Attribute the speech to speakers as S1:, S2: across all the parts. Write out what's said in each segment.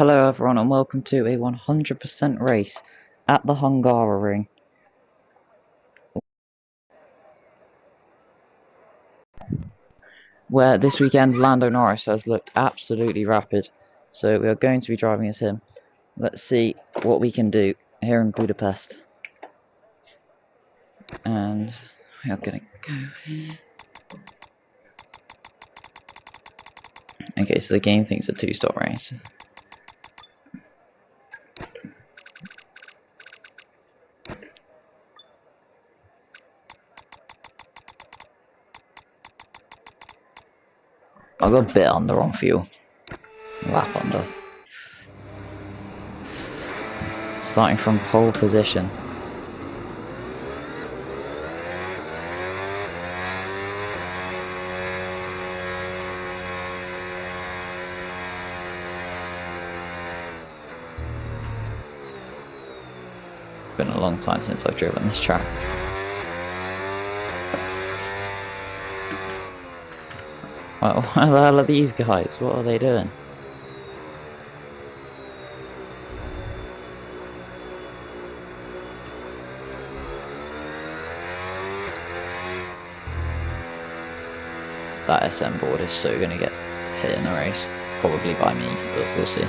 S1: Hello everyone and welcome to a 100% race at the Hungary, where this weekend Lando Norris has looked absolutely rapid, so we are going to be driving as him. Let's see what we can do here in Budapest. And we are going to go here. Okay, so the game thinks a two-stop race. I got a bit under on fuel. Lap under. Starting from pole position. Been a long time since I've driven this track. Well, what the hell are these guys? What are they doing? That SM board is so gonna get hit in the race. Probably by me, but we'll see.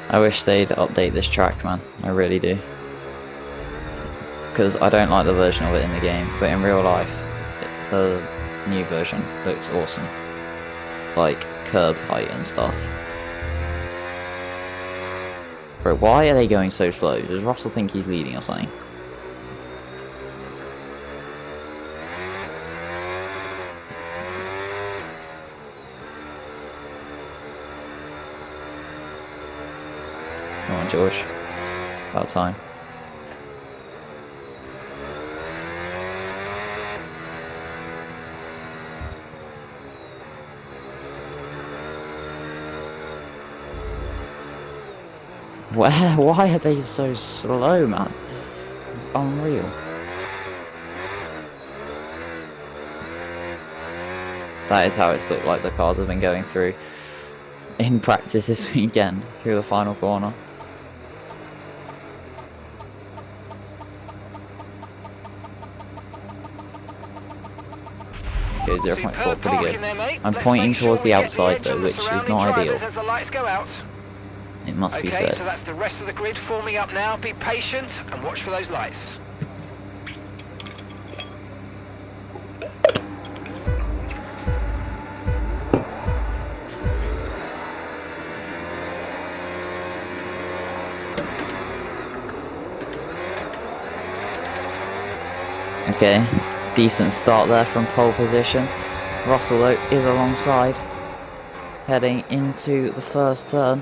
S1: I wish they'd update this track, man. I really do. Because I don't like the version of it in the game, but in real life, the new version looks awesome. Like, curb height and stuff. Bro, why are they going so slow? Does Russell think he's leading or something? Come on, George. About time. Why are they so slow, man? It's unreal. That is how it's looked like the cars have been going through in practice this weekend, through the final corner. Okay, 0.4, pretty good. I'm pointing towards the outside though, which is not ideal. It must be said.
S2: So that's the rest of the grid forming up now. Be patient and watch for those lights.
S1: Okay, decent start there from pole position. Russell though is alongside, heading into the first turn.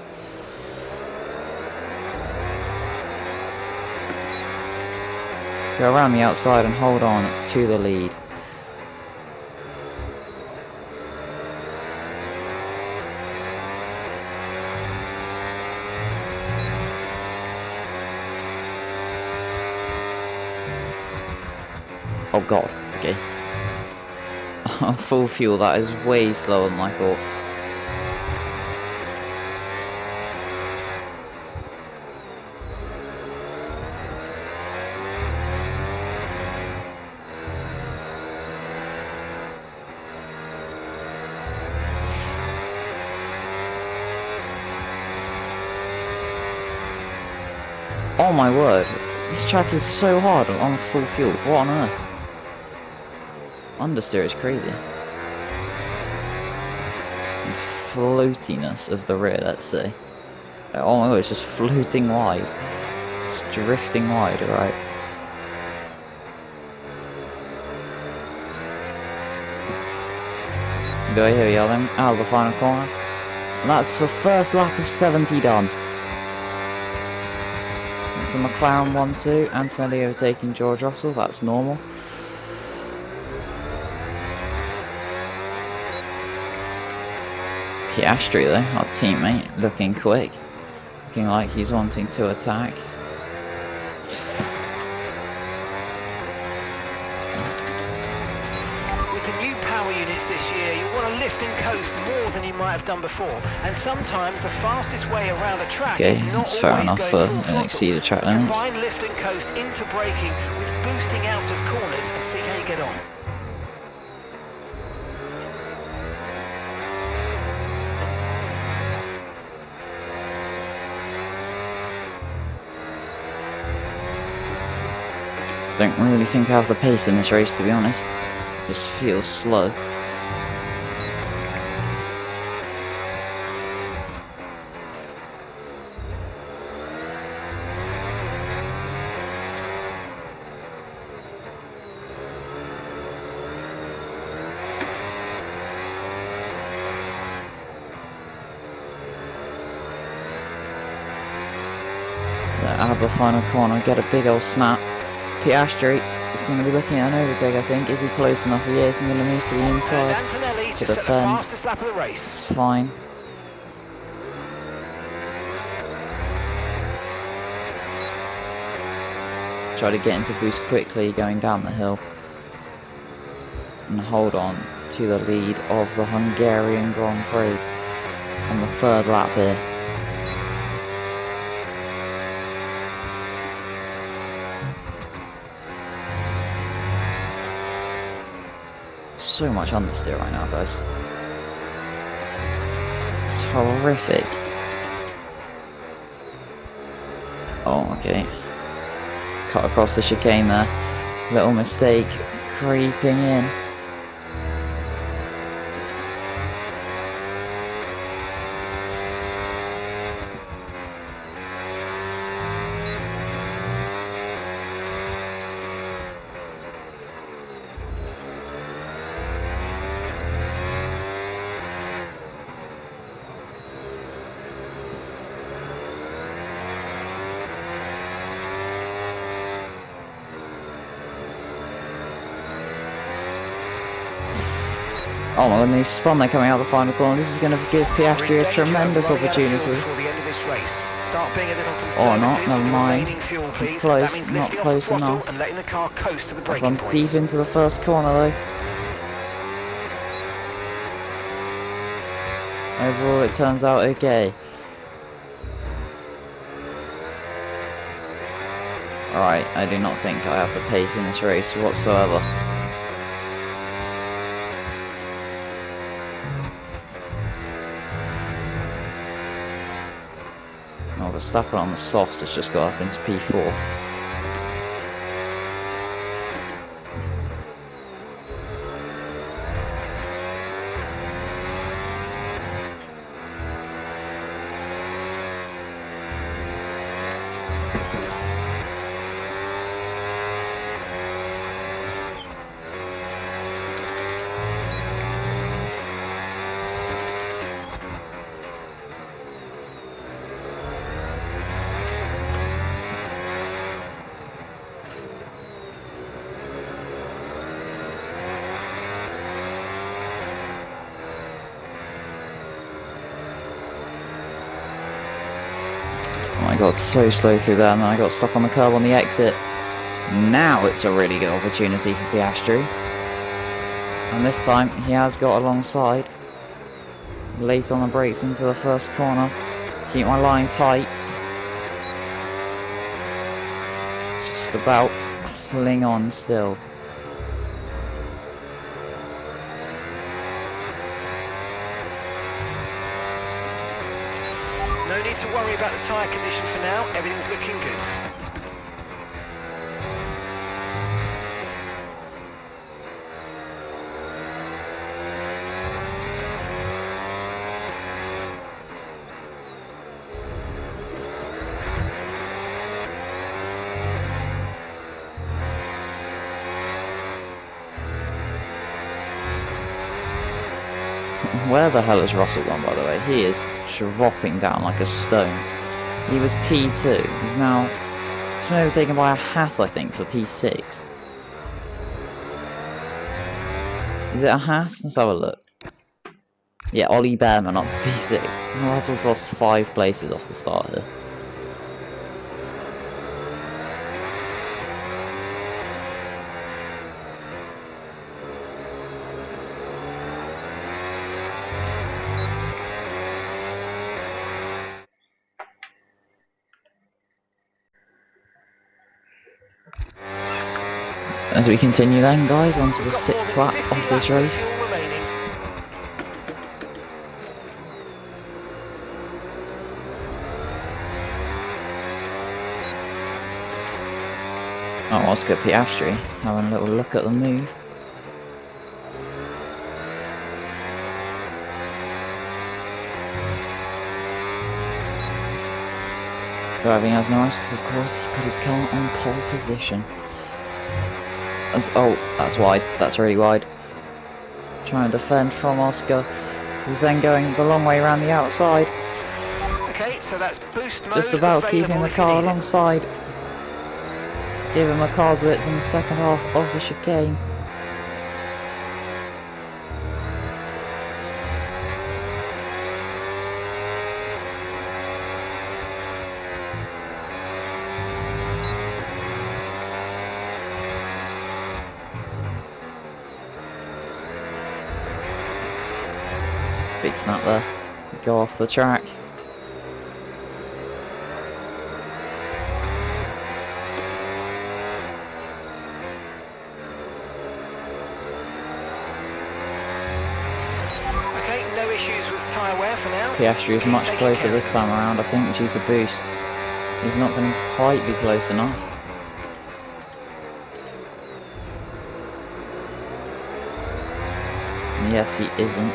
S1: Go around the outside and hold on to the lead. Oh god, okay. Full fuel, that is way slower than I thought. Oh my word, this track is so hard on full fuel, what on earth? Understeer is crazy. The floatiness of the rear, let's say. Oh my god, it's just floating wide. Just drifting wide, right? Go here we are then, out of the final corner. And that's the first lap of 70 done. It's a McLaren 1-2, Antonelli overtaking George Russell, that's normal. Piastri though, our teammate, looking quick. Looking like he's wanting to attack.
S2: lifting coast more than you might have done before, and sometimes the fastest way around a track
S1: Okay,
S2: is not
S1: that's fair
S2: always
S1: enough
S2: going
S1: for
S2: full
S1: an
S2: throttle.
S1: exceeded track limits.
S2: Combine lift and coast into braking with boosting out of corners and see how you get on.
S1: Don't really think I have the pace in this race, to be honest. Just feels slow. Out of the final corner, get a big old snap. Piastri is going to be looking at an overtake, I think. Is he close enough? He is. I'm going to move to the inside
S2: Antonelli's
S1: to
S2: just set the
S1: defend.
S2: fastest lap of the race.
S1: It's fine. Try to get into boost quickly going down the hill. And hold on to the lead of the Hungarian Grand Prix on the third lap here. So much understeer right now, guys. It's horrific. Oh, okay. Cut across the chicane there. Little mistake creeping in. Oh my goodness, spun there coming out of the final corner. This is going to give Piastri a tremendous opportunity. Or not, never mind. It's close, not close enough. I've gone deep into the first corner though. Overall it turns out okay. Alright, I do not think I have the pace in this race whatsoever. Oh, Verstappen on the softs has just got up into P4. Oh my god, so slow through there, and then I got stuck on the curb on the exit. Now it's a really good opportunity for Piastri. And this time he has got alongside. Late on the brakes into the first corner. Keep my line tight. Just about cling on still.
S2: No need to worry about the tyre condition for now, everything's looking good.
S1: Where the hell has Russell gone, by the way? He is dropping down like a stone. He was P2. He's now been overtaken by a Haas, I think, for P6. Is it a Haas? Let's have a look. Yeah, Ollie Behrman up to P6. Russell's lost 5 places off the start here. As we continue then, guys, onto the
S2: We've got
S1: 6th
S2: more than
S1: lap
S2: 50
S1: of this
S2: laps
S1: race.
S2: fuel remaining.
S1: Oh, Oscar Piastri having a little look at the move. Driving as Norris because, of course, he put his car on pole position. Oh, that's wide. That's really wide. Trying to defend from Oscar, who's then going the long way around the outside.
S2: Okay, so that's boost mode
S1: Just about keeping
S2: available
S1: the
S2: if you
S1: car
S2: need it.
S1: alongside. Give him a car's width in the second half of the chicane. Big snap there. Go off the track.
S2: Okay, no issues with tyre wear for now.
S1: Piastri is
S2: Keep
S1: much
S2: taking
S1: closer
S2: care
S1: this
S2: of
S1: time around, I think, due to boost. He's not going to quite be close enough. And yes, he isn't.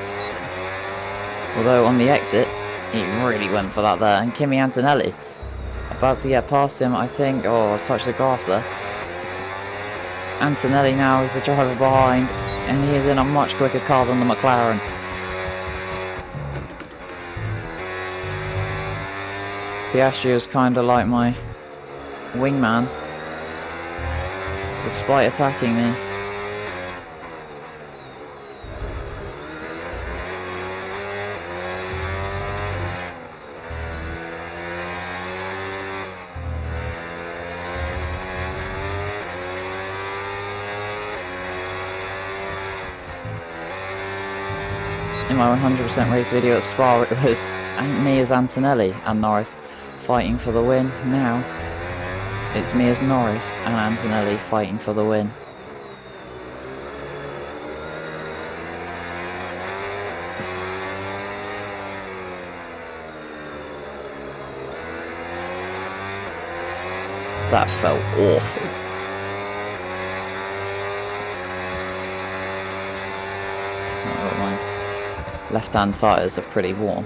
S1: Although on the exit, he really went for that there. And Kimi Antonelli, about to get past him, I think. Oh, touched the grass there. Antonelli now is the driver behind, and he is in a much quicker car than the McLaren. Piastri is kind of like my wingman, despite attacking me. In my 100% race video at Spa, it was me as Antonelli and Norris fighting for the win. Now it's me as Norris and Antonelli fighting for the win. That felt awful. Oh, my left-hand tyres are pretty warm.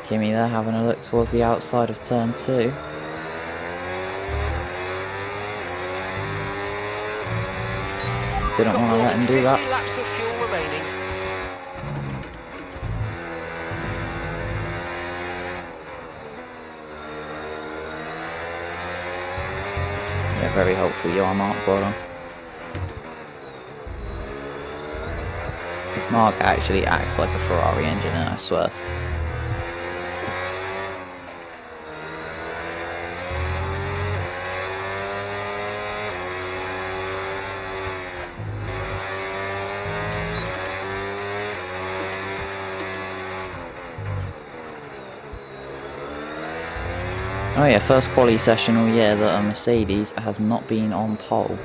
S1: Kimi there having a look towards the outside of turn 2. Didn't want to let him do that.
S2: 50 laps of fuel remaining.
S1: Yeah, very helpful you are, Mark. Well done. Mark actually acts like a Ferrari engineer, I swear. Oh yeah, first quali session all year that a Mercedes has not been on pole.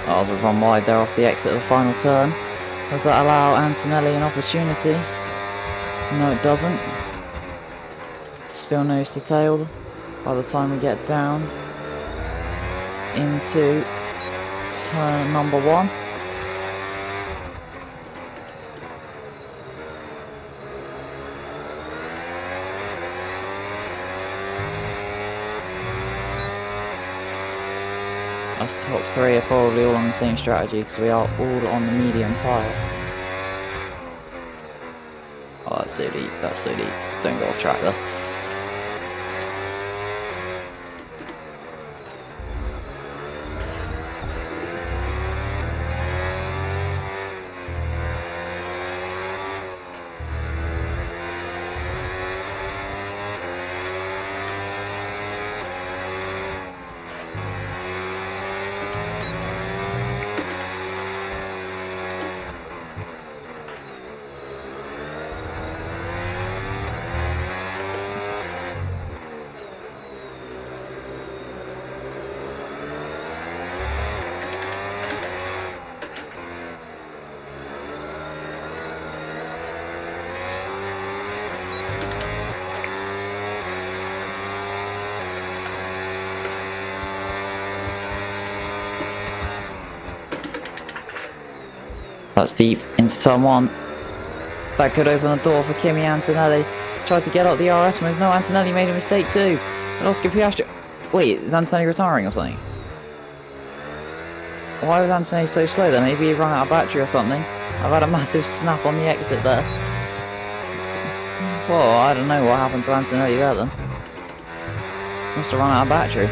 S1: I'll run wide there off the exit of the final turn. Does that allow Antonelli an opportunity? No, it doesn't. Still nose to tail by the time we get down into turn number 1. Us top 3 are probably all on the same strategy because we are all on the medium tyre. Oh, that's so deep, that's so deep. Don't go off track there. That's deep into turn 1. That could open the door for Kimi Antonelli. Tried to get out the RS moves. No, Antonelli made a mistake too. And Oscar Piastri... Wait, is Antonelli retiring or something? Why was Antonelli so slow there? Maybe he ran out of battery or something. I've had a massive snap on the exit there. Well, I don't know what happened to Antonelli there then. Must have run out of battery.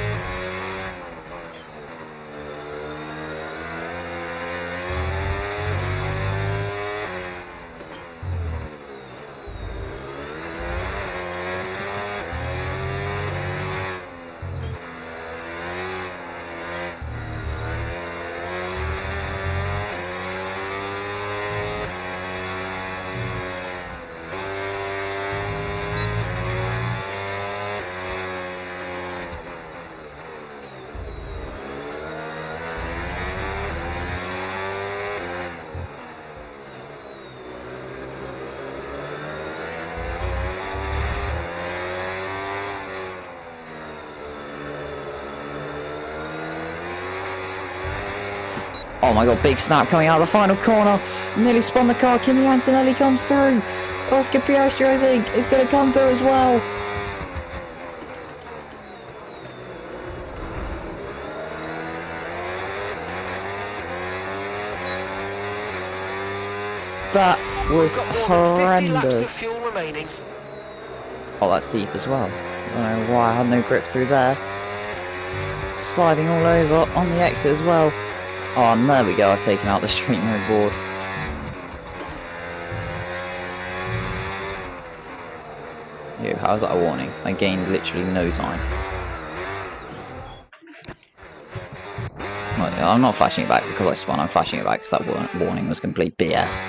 S1: Oh my god, big snap coming out of the final corner. Nearly spun the car. Kimi Antonelli comes through. Oscar Piastri, I think, is going to come through as well. That was horrendous. Oh, that's deep as well. I don't know why I had no grip through there. Sliding all over on the exit as well. Oh, and there we go, I've taken out the street mode board. Ew, how was that a warning? I gained literally no time. Well, I'm not flashing it back because I spun, I'm flashing it back because that warning was complete BS.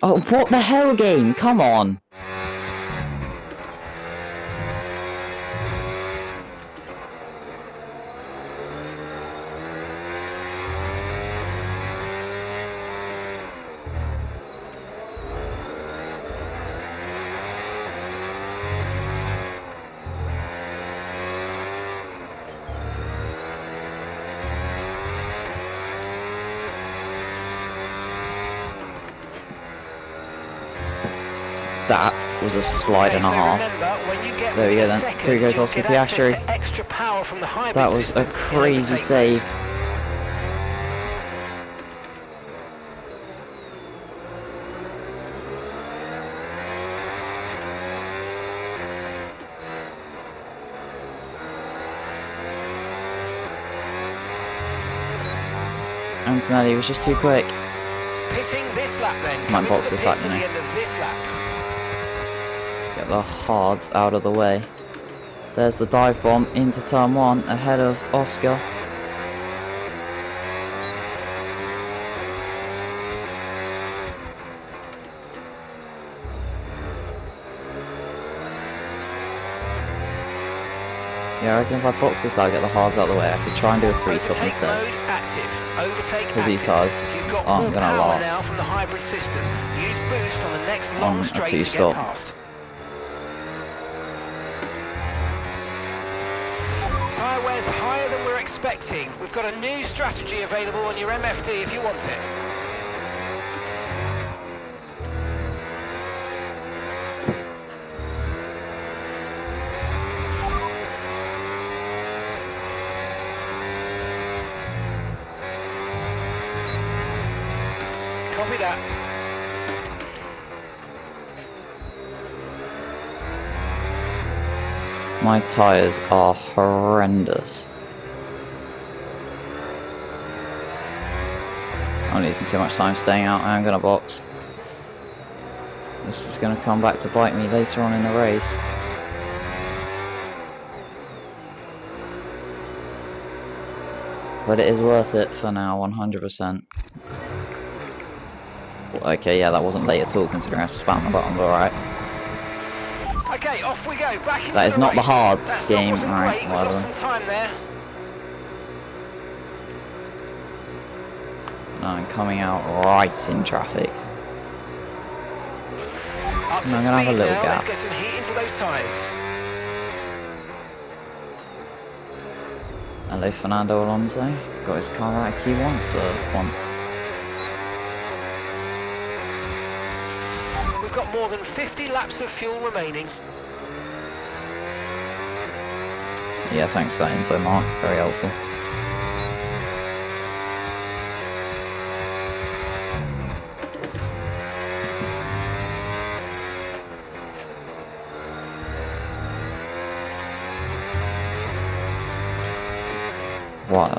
S1: Oh, what the hell, game? Come on! That was a slide and a half. There we go then. Through goes Oscar Piastri. That was a crazy save. Antonelli was just too quick.
S2: Pitting this lap then.
S1: Might box this lap, you know. Get the hards out of the way. There's the dive bomb into turn 1 ahead of Oscar. Yeah, I reckon if I box this out, get the hards out of the way, I could try and do a 3-stop instead. Because these tires aren't going to last on a 2-stop.
S2: Tyre wear's higher than we're expecting. We've got a new strategy available on your MFD if you want it. Copy that.
S1: My tyres are horrendous. I'm losing too much time staying out. I am going to box. This is going to come back to bite me later on in the race. But it is worth it for now, 100%. Okay, yeah, that wasn't late at all considering I spammed the button, but alright.
S2: Okay, off we go. Back into
S1: That is not the hard game,
S2: alright,
S1: right? Whatever.
S2: some time there.
S1: No, I'm coming out right in traffic.
S2: Up to
S1: I'm gonna have a little
S2: now.
S1: gap.
S2: Let's get some heat into those tyres.
S1: Hello, Fernando Alonso. Got his car out of Q1 for once.
S2: We've got more than 50 laps of fuel remaining.
S1: Yeah, thanks for that info, Mark. Very helpful.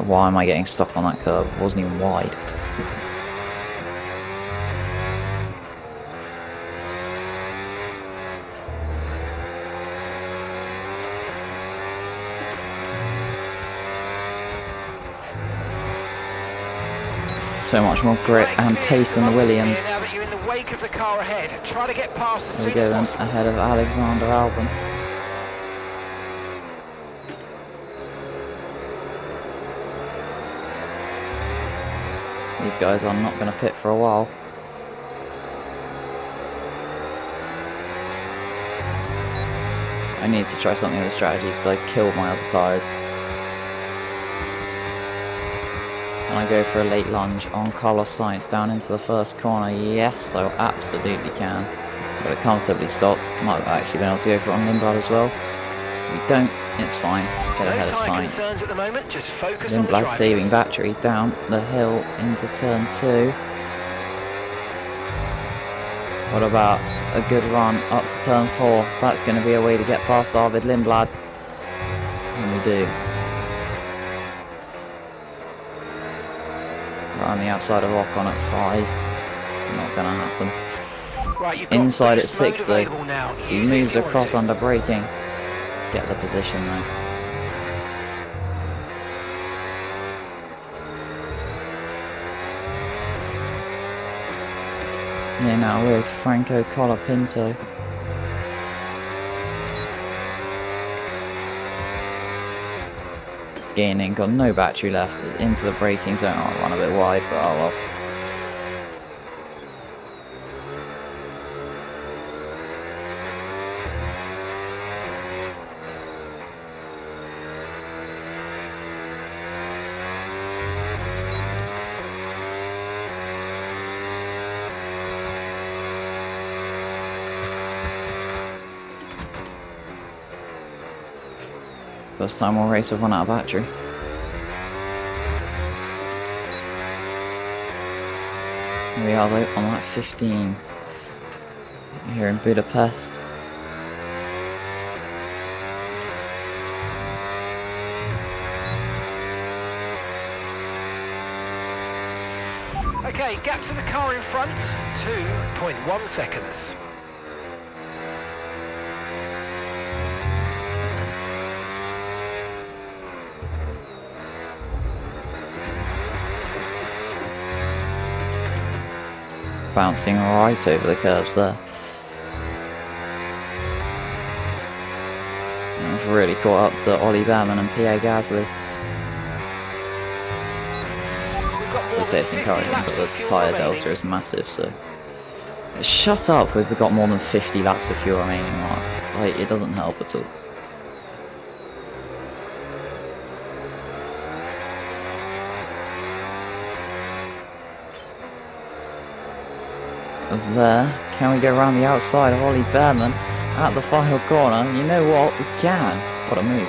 S1: Why am I getting stuck on that curb? It wasn't even wide. So much more grip and pace than the Williams.
S2: Now that you're in the wake of the car ahead, try to get past as
S1: There we
S2: soon as
S1: go then,
S2: possible.
S1: ahead of Alexander Albon. These guys are not going to pit for a while. I need to try something with the strategy because I killed my other tyres. And I go for a late lunge on Carlos Sainz down into the first corner. Yes, I absolutely can. Got it comfortably stopped. Might have actually been able to go for it on Lindblad as well. We don't, it's fine. Get ahead of
S2: No tyre
S1: Sainz.
S2: concerns at the moment, just focus on the
S1: Lindblad
S2: driving.
S1: saving battery down the hill into turn 2. What about a good run up to turn 4? That's going to be a way to get past Arvid Lindblad. And we do. Right on the outside of Ocon at 5. Not going to happen.
S2: Right, you've got
S1: Inside at
S2: boost mode
S1: 6 though.
S2: available now.
S1: So he
S2: Use it if
S1: moves
S2: you want
S1: across
S2: to.
S1: under braking. Get the position though. Yeah, now with Franco Colapinto. Gaining, got no battery left, is into the braking zone. I'll run a bit wide, but oh well. First time we'll race with one out of battery. Here we are though, on lap 15. Here in Budapest.
S2: Okay, gap to the car in front, 2.1 seconds.
S1: Bouncing right over the curves there. And I've really caught up to Ollie Behrman and Pierre Gasly. I would say it's encouraging, but the tyre delta is massive, so... Shut up with the got more than 50 laps of fuel remaining mark. Like, it doesn't help at all. Was there. Can we go around the outside of Ollie Behrman at the final corner? You know what? We can. What a move.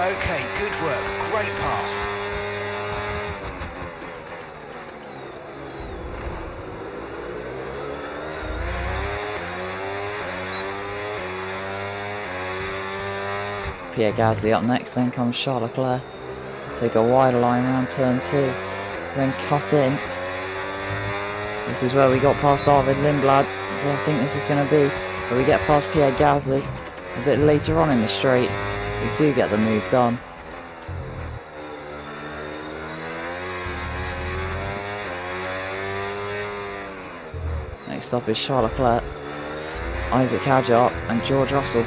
S2: Okay, good work. Great pass.
S1: Pierre Gasly up next, then comes Charles Leclerc. Take a wider line around turn 2. So then cut in. This is where we got past Arvid Lindblad. I think this is going to be where we get past Pierre Gasly a bit later on in the straight. We do get the move done. Next up is Charles Leclerc, Isaac Hadjar and George Russell.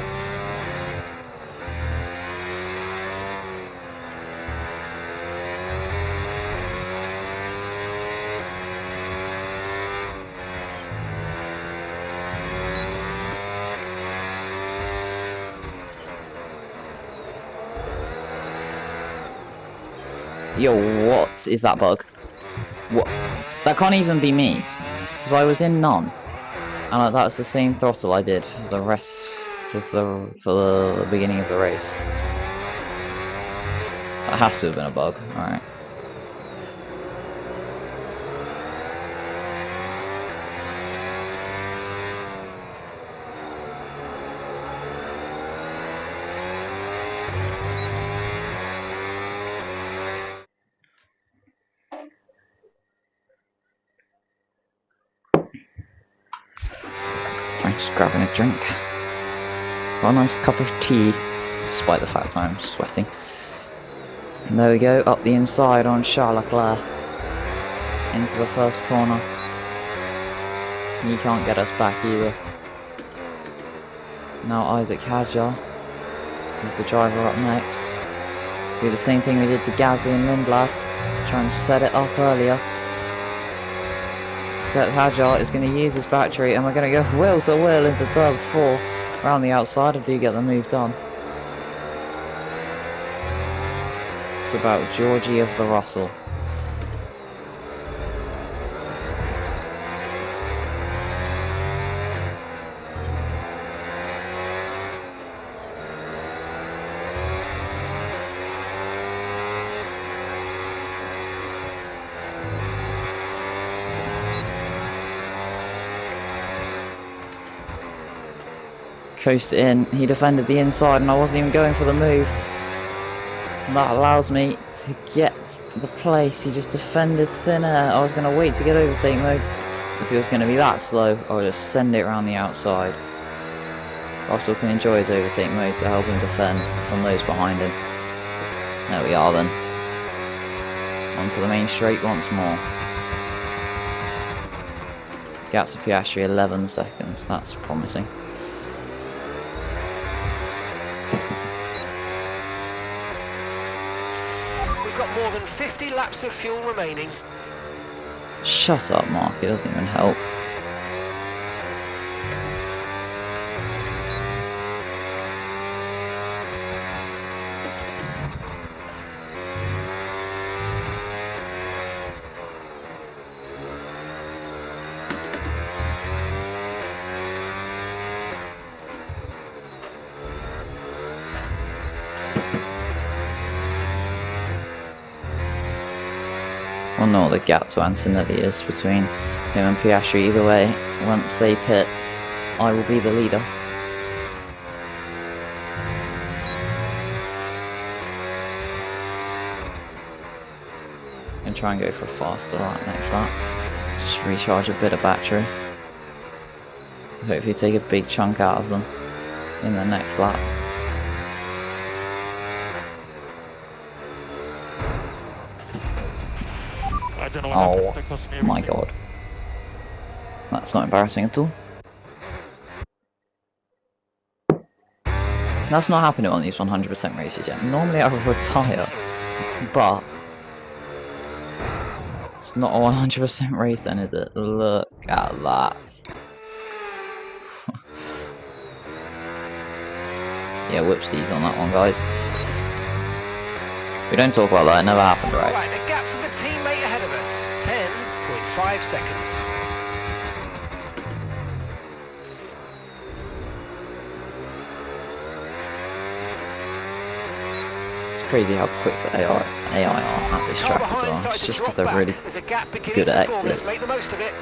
S1: Yo, what is that bug? What? That can't even be me. Because I was in none. And that was the same throttle I did for the rest, for the beginning of the race. That has to have been a bug. Alright. I'm just grabbing a drink. Got a nice cup of tea, despite the fact I'm sweating. And there we go, up the inside on Charles Leclerc. Into the first corner. He can't get us back either. Now Isaac Hadjar is the driver up next. Do the same thing we did to Gasly and Lindblad. Try and set it up earlier. Set Hadjar is going to use his battery, and we're going to go wheel to wheel into turn 4. Around the outside, I do get the move done. It's about Georgie of the Russell. Coast in, he defended the inside and I wasn't even going for the move. And that allows me to get the place. He just defended thin air. I was going to wait to get overtake mode. If he was going to be that slow, I would just send it around the outside. Russell can enjoy his overtake mode to help him defend from those behind him. There we are then. Onto the main straight once more. Gap to Piastri 11 seconds, that's promising.
S2: More than 50 laps of fuel remaining.
S1: Shut up, Mark, it doesn't even help. I'll know what the gap to Antonelli is between him and Piastri. Either way, once they pit, I will be the leader. And try and go for a faster lap next lap. Just recharge a bit of battery. So hopefully take a big chunk out of them in the next lap. Oh my god. That's not embarrassing at all. That's not happening on these 100% races yet. Normally I would retire, but it's not a 100% race then, is it? Look at that. Yeah, whoopsies on that one, guys. We don't talk about that, it never happened, right?
S2: Right, the gap to the teammate ahead of us, 10.5 seconds.
S1: It's crazy how quick the AI are at this track as well. It's just because they're really good at exits.
S2: Make the most of it.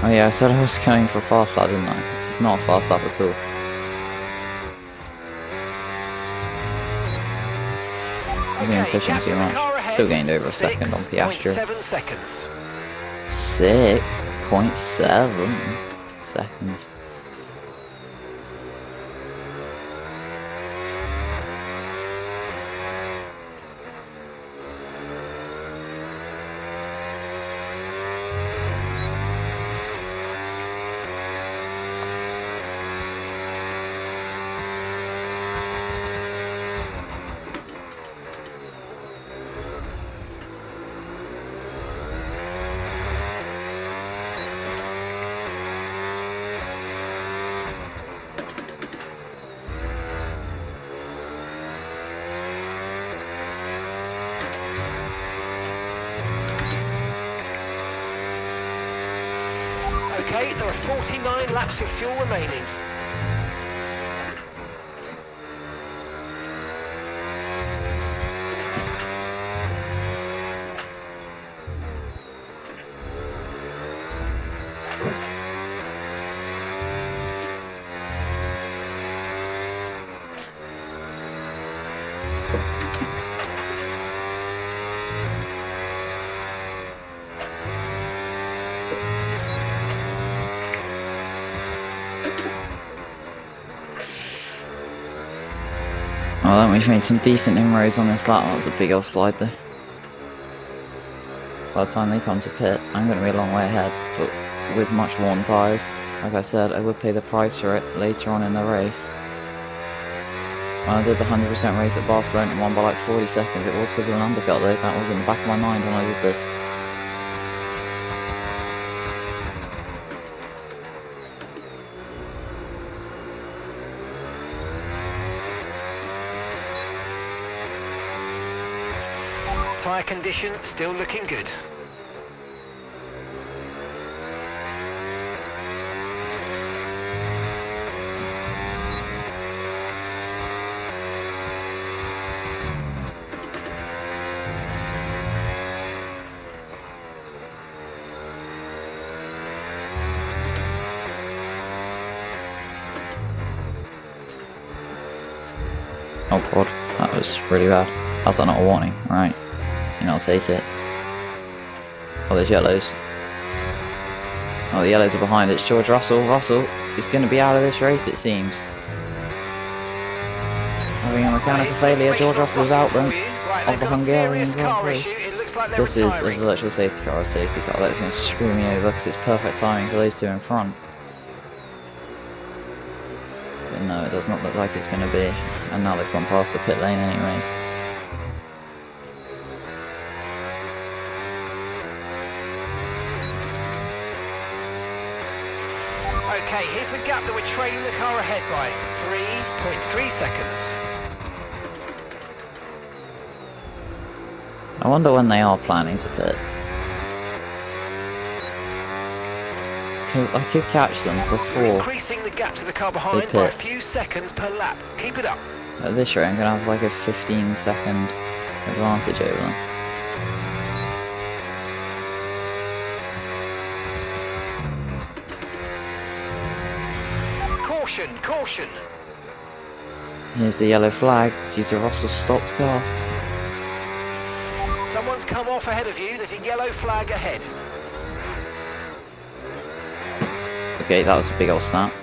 S1: Oh yeah, I said I was going for a fast lap, didn't I? This is not a fast lap at all. I wasn't even pushing too much. Still gained over a second on Piastri.
S2: 6.7 seconds.
S1: 6.7 seconds.
S2: Okay, there are 49 laps of fuel remaining.
S1: Well, then we've made some decent inroads on this lap. That was a big old slide there. By the time they come to pit, I'm going to be a long way ahead, but with much worn tyres. Like I said, I would pay the price for it later on in the race. When I did the 100% race at Barcelona and won by like 40 seconds, it was because of an undercut though. That was in the back of my mind when I did this.
S2: Tyre condition still looking good.
S1: Oh god, that was really bad. How's that not a warning? Right, you know, I'll take it. Oh, there's yellows. Oh, the yellows are behind. It's George Russell. Russell is going to be out of this race, it seems. Having a mechanical failure, George Russell is out then of the Hungarian Grand Prix. This is a virtual safety car, That's going to screw me over because it's perfect timing for those two in front. But no, it does not look like it's going to be. And now they've gone past the pit lane anyway.
S2: Okay, here's the gap that we're trailing the car ahead by. 3.3 seconds.
S1: I wonder when they are planning to pit. Because I could catch them before.
S2: We're increasing the gap to the car behind by a few seconds per lap. Keep it up.
S1: At this rate, I'm going to have like a 15-second advantage over them.
S2: Caution, caution.
S1: Here's the yellow flag due to Russell's stopped car.
S2: Someone's come off ahead of you. There's a yellow flag ahead.
S1: Okay, that was a big old snap.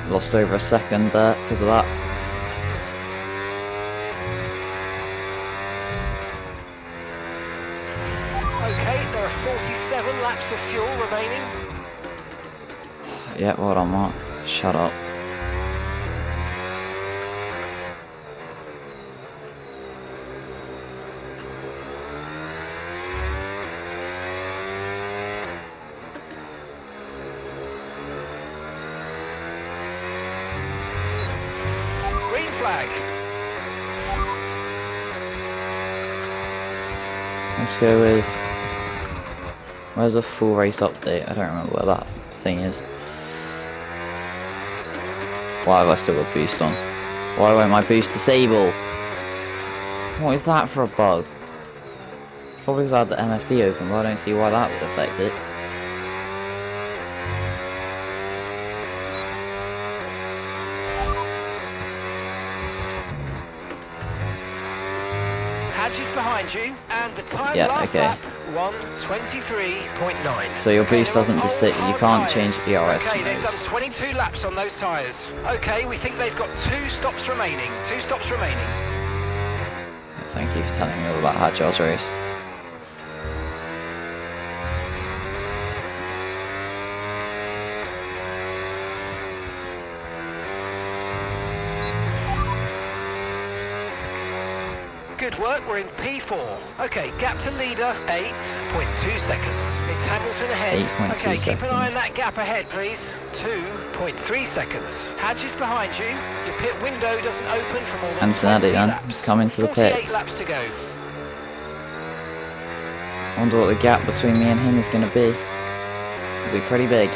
S1: Lost over a second there because of that.
S2: Okay, there are 47 laps of fuel remaining.
S1: Yeah, well done, Mark. Shut up.
S2: Green flag.
S1: Let's go with... Where's a full race update? I don't remember where that thing is. Why have I still got boost on? Why won't my boost disable? What is that for a bug? Probably because I had the MFD open, but I don't see why that would affect it.
S2: Hadge is behind you, and the time last lap, 1:23.9.
S1: So your boost doesn't just sit, you can't change ERS.
S2: Okay, they've done 22 laps on those tyres. Okay, we think they've got 2 stops remaining. 2 stops remaining.
S1: Thank you for telling me all about Hadge's race.
S2: Good work, we're in P4. Okay, gap to leader, 8.2 seconds. It's Hamilton ahead.
S1: 8.2
S2: okay, keep an eye on
S1: seconds.
S2: that gap ahead, please. 2.3 seconds. Hadge is behind you. Your pit window doesn't open from more than 20
S1: then
S2: laps.
S1: is coming to the
S2: 48
S1: pits.
S2: laps to go.
S1: wonder what the gap between me and him is going to be. It'll be pretty big.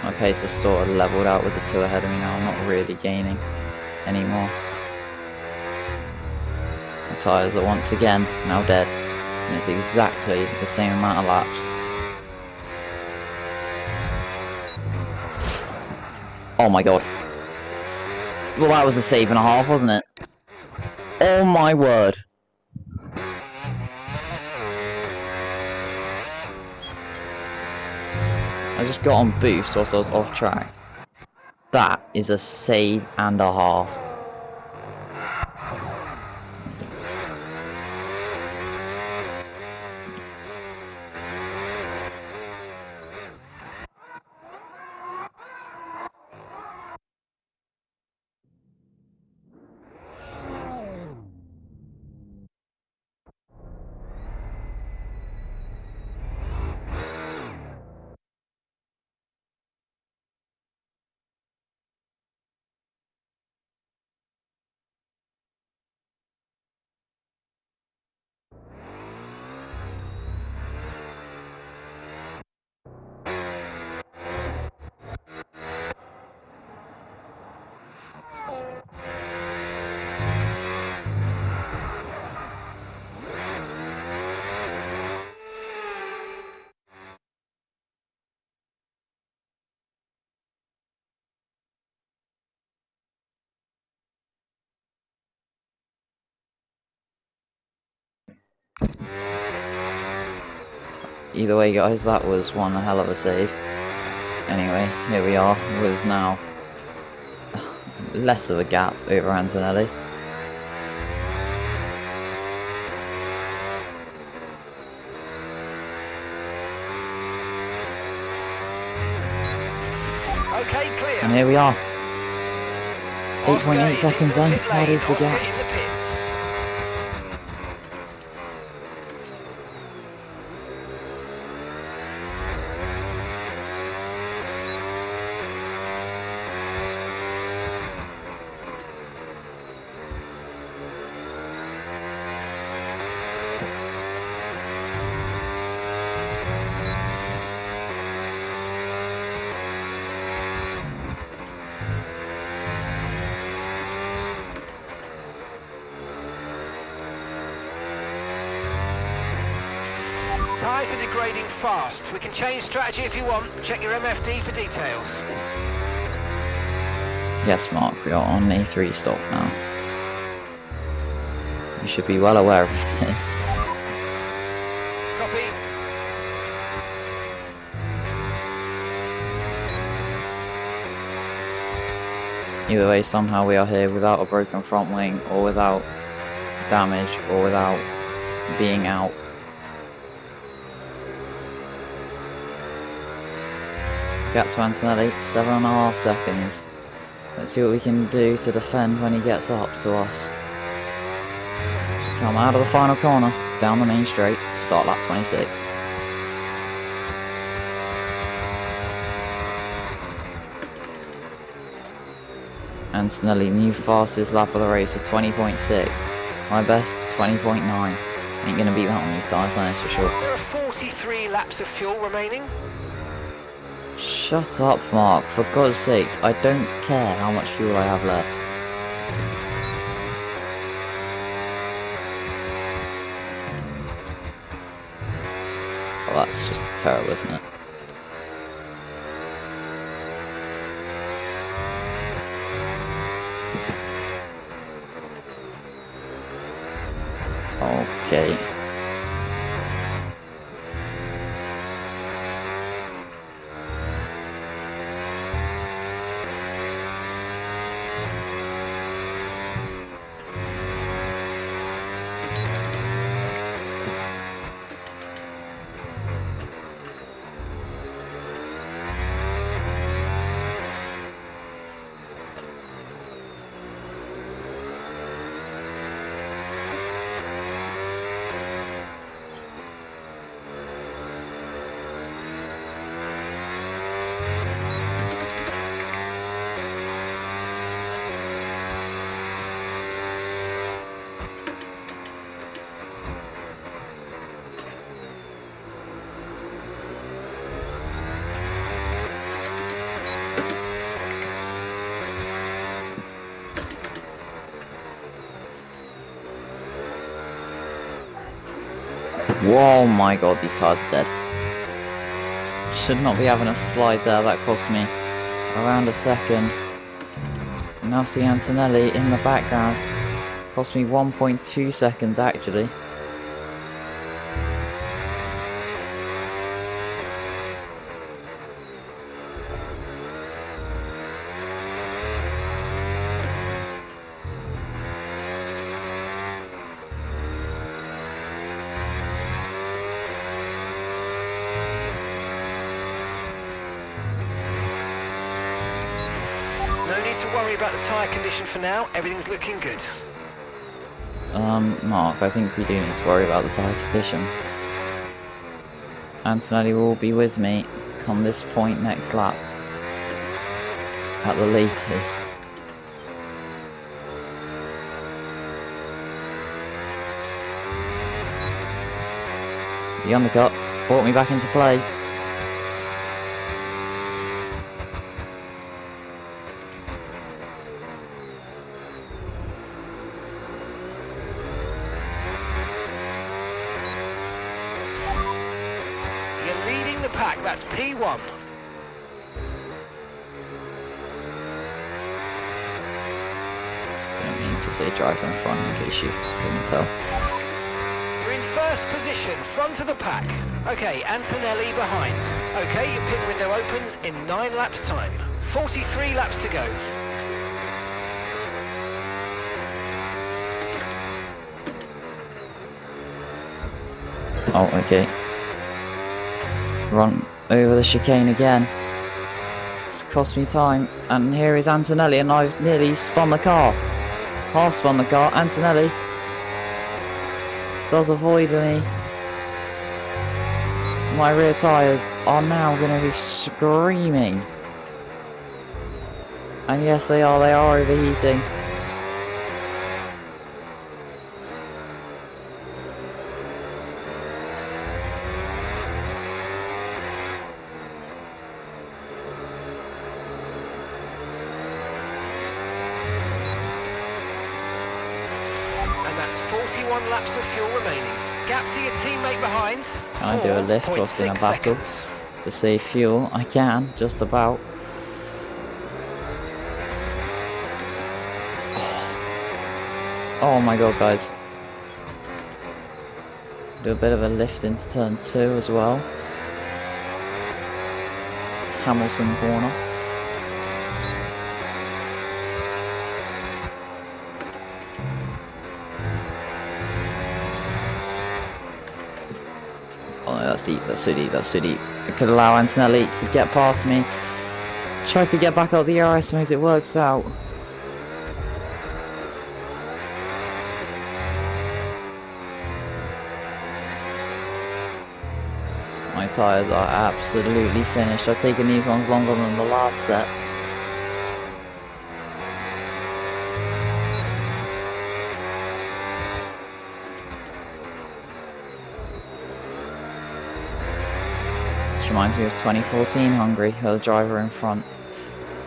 S1: My pace has sort of leveled out with the two ahead of me now. I'm not really gaining anymore. My tyres are once again now dead, and it's exactly the same amount of laps. Oh my god. Well, that was a save and a half, wasn't it? Oh my word. I just got on boost whilst I was off track. That is a save and a half. Either way guys, that was one hell of a save. Anyway, here we are with now less of a gap over Antonelli.
S2: Okay, clear.
S1: And here we are. 8.8
S2: Oscar
S1: seconds
S2: into the
S1: then.
S2: pit
S1: What
S2: lane.
S1: is the
S2: Oscar
S1: gap?
S2: in the pits. Tyres are degrading fast. We can change strategy if you want. Check your MFD for details.
S1: Yes, Mark, we are on a 3 stop now. You should be well aware of this.
S2: Copy.
S1: Either way, somehow we are here without a broken front wing, or without damage, or without being out. Gap to Antonelli, 7.5 seconds. Let's see what we can do to defend when he gets up to us. Come out of the final corner, down the main straight to start lap 26. Antonelli, new fastest lap of the race, a 20.6. My best, 20.9. Ain't gonna beat that on these tyres, that's for sure.
S2: There are 43 laps of fuel remaining.
S1: Shut up, Mark. For God's sakes, I don't care how much fuel I have left. Well, that's just terrible, isn't it? Okay. Whoa, my god, these tyres are dead. Should not be having a slide there, that cost me around a second. Now see Antonelli in the background. Cost me 1.2 seconds actually.
S2: No need to worry about the tyre condition for now. Everything's looking good.
S1: Mark, I think we do need to worry about the tyre condition. Antonelli will be with me come this point next lap. At the latest. The undercut brought me back into play.
S2: You're leading the pack, that's P1.
S1: Didn't mean to say driver in front in case you couldn't tell.
S2: You're in first position, front of the pack. Okay, Antonelli behind. Okay, your pit window opens in 9 laps time. 43 laps to go.
S1: Oh, okay. Run over the chicane again. It's cost me time. And here is Antonelli, and I've nearly spun the car. Half spun the car. Antonelli does avoid me. My rear tyres are now going to be screaming. And yes, they are overheating.
S2: And that's 41 laps of fuel remaining. Gap to your teammate behind.
S1: Can I do a lift whilst in a
S2: 4.6
S1: battle?
S2: seconds.
S1: To save fuel? I can, just about. Oh my god, guys. Do a bit of a lift into turn 2 as well. Hamilton corner. Oh no, that's deep, that's so deep, that's so deep. I could allow Antonelli to get past me. Try to get back up the air, I suppose it works out. My tyres are absolutely finished. I've taken these ones longer than the last set. Which reminds me of 2014 Hungary, where the driver in front,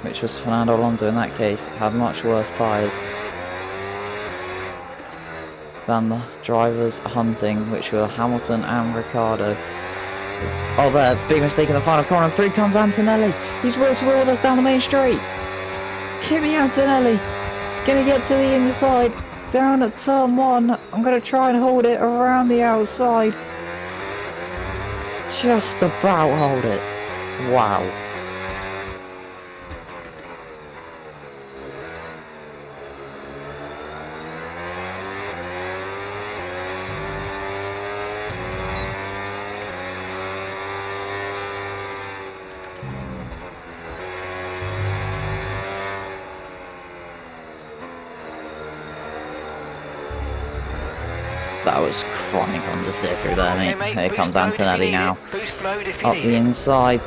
S1: which was Fernando Alonso in that case, had much worse tyres than the drivers hunting, which were Hamilton and Ricciardo. Oh, there, big mistake in the final corner, and through comes Antonelli. He's wheel to wheel with us down the main straight. Give me Antonelli. He's going to get to the inside. Down at turn 1. I'm going to try and hold it around the outside. Just about hold it. Wow. That was chronic understeer through there, mate.
S2: Okay, mate,
S1: Here
S2: boost
S1: comes
S2: mode if you
S1: Antonelli
S2: need
S1: now.
S2: it. Boost mode if you
S1: Up
S2: need
S1: the
S2: it.
S1: inside.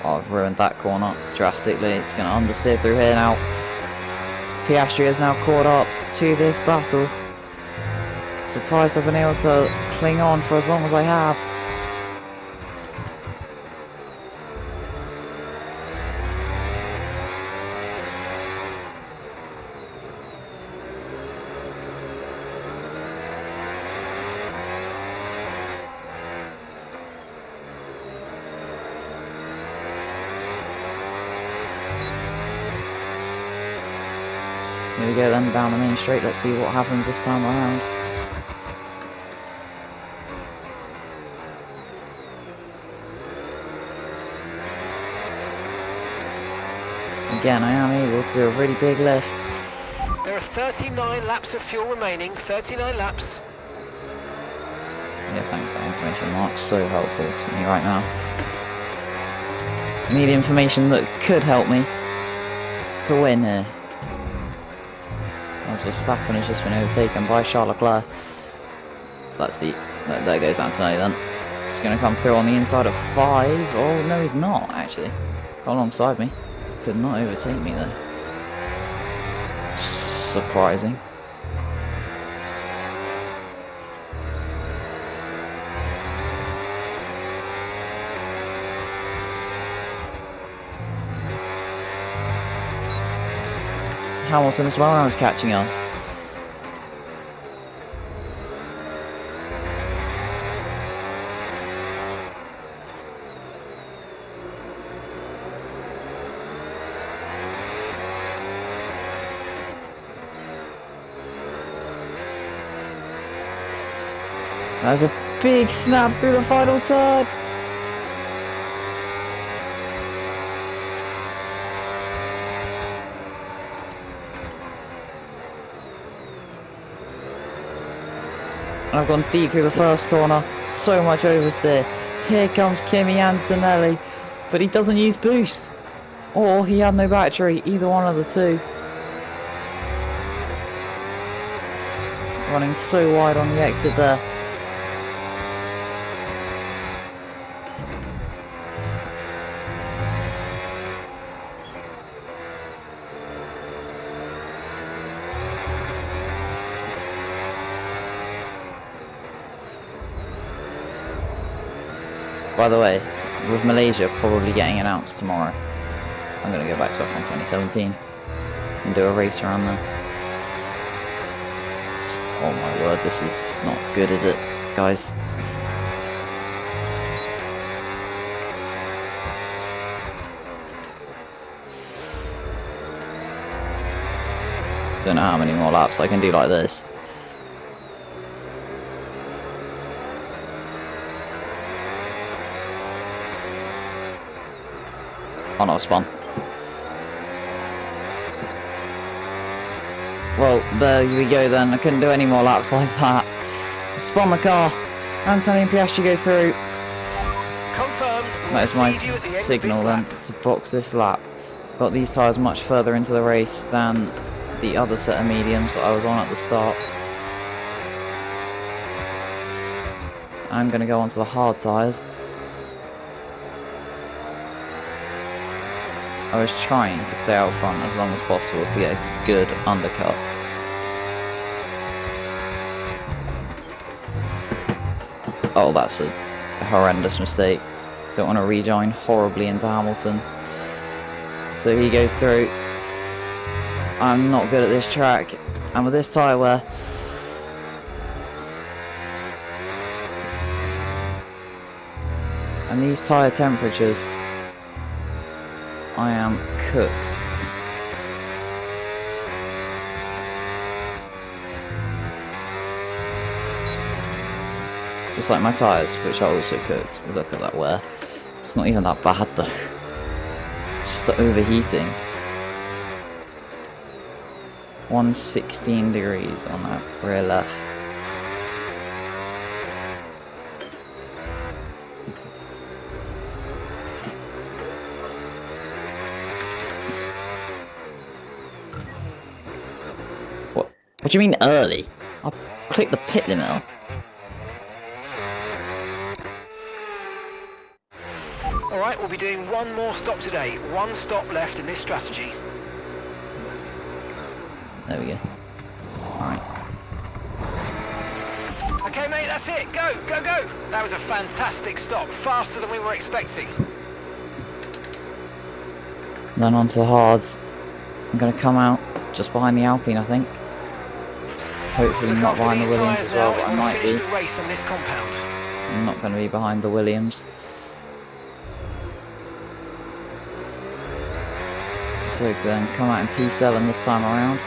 S1: Oh, I've ruined that corner drastically. It's going to understeer through here now. Piastri has now caught up to this battle. Surprised I've been able to cling on for as long as I have. we go then, down the main straight. Let's see what happens this time around. Again, I am able to do a really big lift.
S2: There are 39 laps of fuel remaining, 39 laps.
S1: Yeah, thanks for that information, Mark. So helpful to me right now. I need information that could help me to win here. As Verstappen has just been overtaken by Charles Leclerc. That's deep. There goes Antonelli then. He's going to come through on the inside of 5. Oh, no, he's not, actually. Got alongside me. Could not overtake me, though. Surprising. Hamilton as well now is catching us. There's a big snap through the final turn. And I've gone deep through the first corner. So much oversteer. Here comes Kimi Antonelli, but he doesn't use boost. Or he had no battery, either one of the two. Running so wide on the exit there. By the way, with Malaysia probably getting announced tomorrow, I'm going to go back to F1 2017 and do a race around there. Oh my word, this is not good, is it, guys? Don't know how many more laps I can do like this. Oh no, spun. Well, there we go then. I couldn't do any more laps like that. Spun the car. Antonelli and Piastri go through.
S2: Confirmed.
S1: That is my
S2: We'll see you at the end of
S1: signal
S2: this
S1: then
S2: lap.
S1: to box this lap. Got these tyres much further into the race than the other set of mediums that I was on at the start. I'm going to go onto the hard tyres. I was trying to stay out front as long as possible to get a good undercut. Oh, that's a horrendous mistake. Don't want to rejoin horribly into Hamilton. So he goes through. I'm not good at this track, and with this tyre wear, and these tyre temperatures, I am cooked. Just like my tyres, which are also cooked. Look at that wear. It's not even that bad though. Just the overheating. 116 degrees on that rear left. What do you mean early? I clicked the pit limit on.
S2: Alright, we'll be doing one more stop today. One stop left in this strategy.
S1: There we go. Alright.
S2: Okay mate, that's it. Go, go, go. That was a fantastic stop. Faster than we were expecting.
S1: Then onto the hards. I'm going to come out just behind the Alpine, I think. Hopefully
S2: Look
S1: not
S2: after
S1: behind the
S2: these
S1: Williams
S2: tyres
S1: as well,
S2: now,
S1: but I
S2: and we'll
S1: might be.
S2: finish the race on this compound.
S1: I'm not going to be behind the Williams. So then come out in P7 this time around.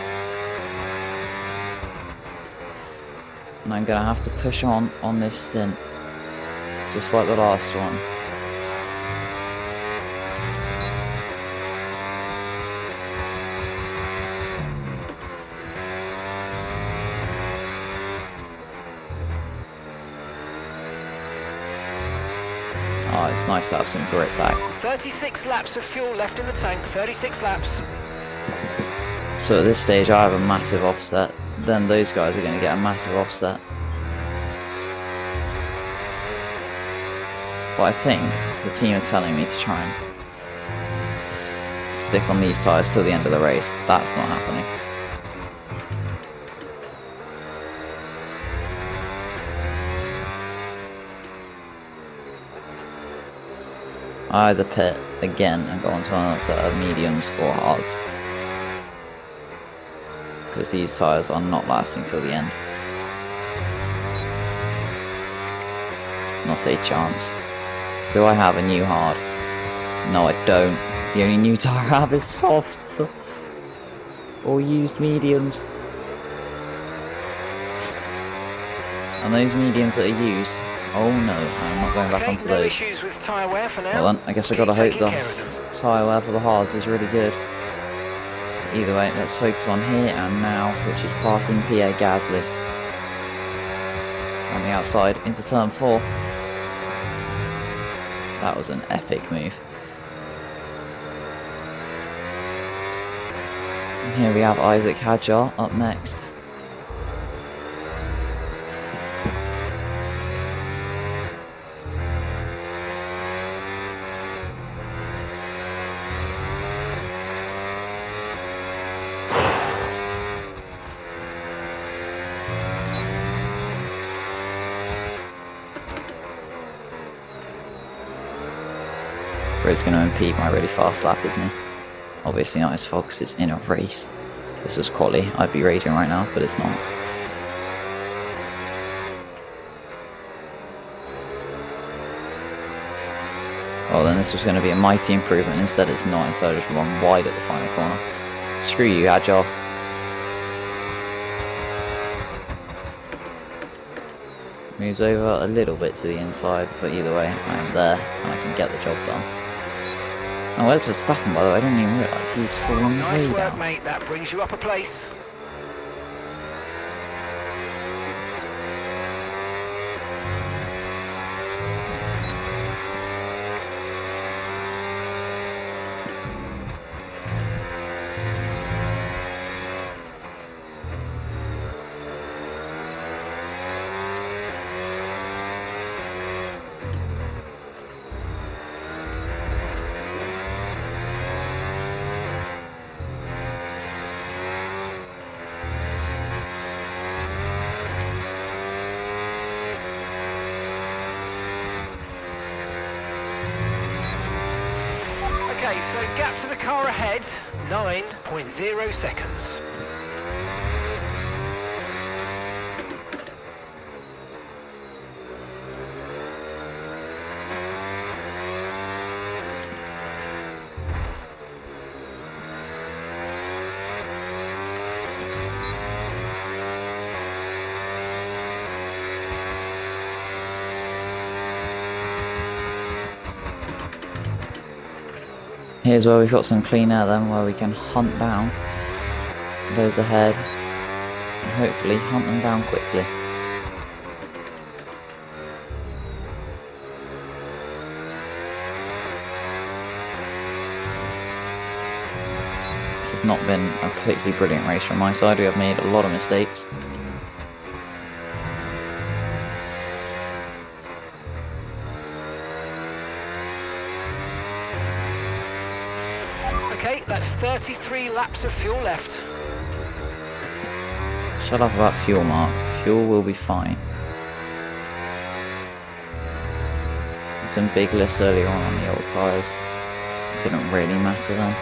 S1: And I'm going to have to push on this stint. Just like the last one. Oh, it's nice to have some grip back.
S2: 36 laps of fuel left in the tank, 36 laps.
S1: So at this stage I have a massive offset, then those guys are going to get a massive offset. But I think the team are telling me to try and stick on these tyres till the end of the race. That's not happening. I either pit again and go onto another set of mediums or hards. Because these tyres are not lasting till the end. Not a chance. Do I have a new hard? No, I don't. The only new tyre I have is softs. Or used mediums. And those mediums that are used, oh no, I'm not going back onto
S2: no
S1: those.
S2: issues with tyre wear for now.
S1: Well then, I guess I gotta hope
S2: Taking
S1: the
S2: care of them.
S1: tyre wear for the hards is really good. Either way, let's focus on here and now, which is passing Pierre Gasly. On the outside into turn 4. That was an epic move. And here we have Isaac Hadjar up next. He's going to impede my really fast lap, isn't he? Obviously not his fault because it's in a race. If this was quali, I'd be raging right now, but it's not. Well then this was going to be a mighty improvement, instead it's not, instead I just run wide at the final corner. Screw you, Agile. Moves over a little bit to the inside, but either way, I am there and I can get the job done. Oh, where's Verstappen, by the way? I didn't even realise he's fallen
S2: Nice
S1: way
S2: work,
S1: down.
S2: mate. That brings you up a place. Okay, so gap to the car ahead, 9.0 seconds.
S1: Here's where we've got some clean air then, where we can hunt down those ahead and hopefully hunt them down quickly. This has not been a particularly brilliant race from my side. We have made a lot of mistakes.
S2: Okay, that's 33 laps of fuel left.
S1: Shut up about fuel, Mark. Fuel will be fine. Some big lifts earlier on the old tyres. It didn't really matter then.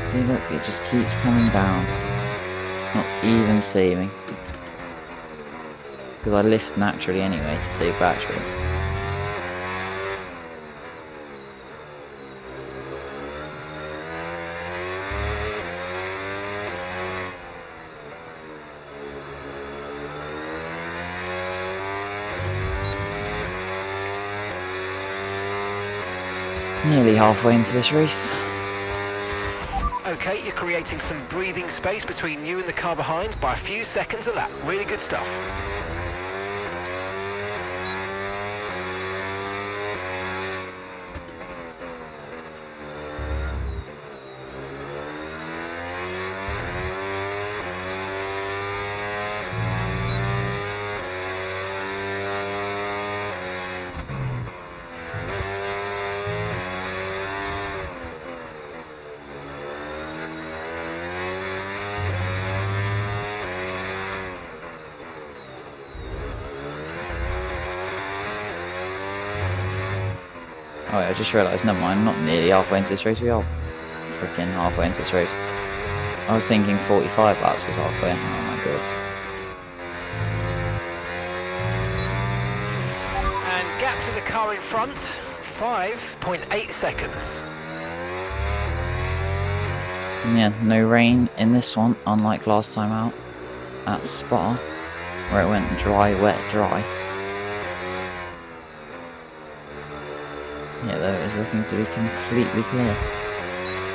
S1: See, look, it just keeps coming down. Not even saving. Because I lift naturally anyway to save battery. Nearly halfway into this race.
S2: Okay, you're creating some breathing space between you and the car behind by a few seconds a lap. Really good stuff.
S1: Oh yeah, I just realised, never mind, not nearly halfway into this race, we are freaking halfway into this race. I was thinking 45 laps was halfway, oh my god.
S2: And gap to the car in front, 5.8 seconds.
S1: And yeah, no rain in this one, unlike last time out at Spa, where it went dry, wet, dry. Yeah, though it is looking to be completely clear.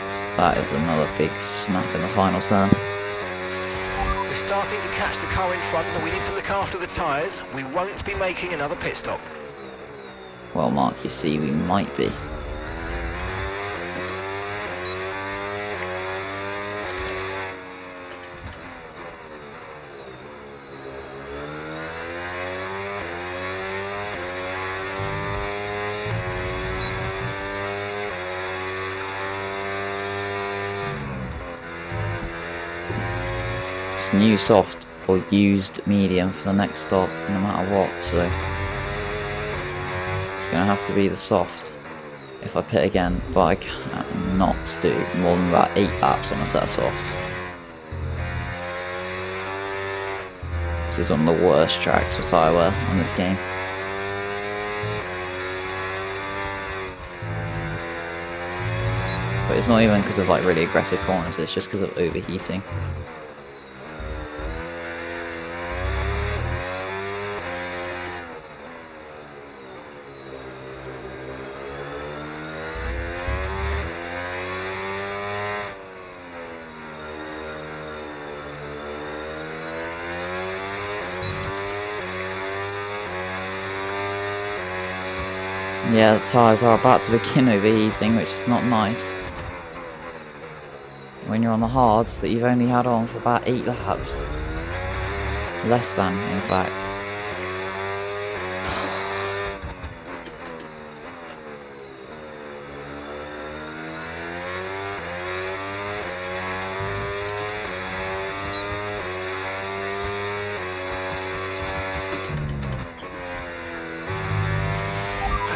S1: So that is another big snap in the final turn.
S2: We're starting to catch the car in front, but we need to look after the tyres. We won't be making another pit stop.
S1: Well, Mark, you see, we might be. It's new soft or used medium for the next stop, no matter what, so it's going to have to be the soft if I pit again, but I cannot do more than about 8 laps on a set of softs. This is one of the worst tracks for tyre wear on this game. But it's not even because of like really aggressive corners, it's just because of overheating. Yeah, the tyres are about to begin overheating, which is not nice. When you're on the hards that you've only had on for about 8 laps. Less than, in fact.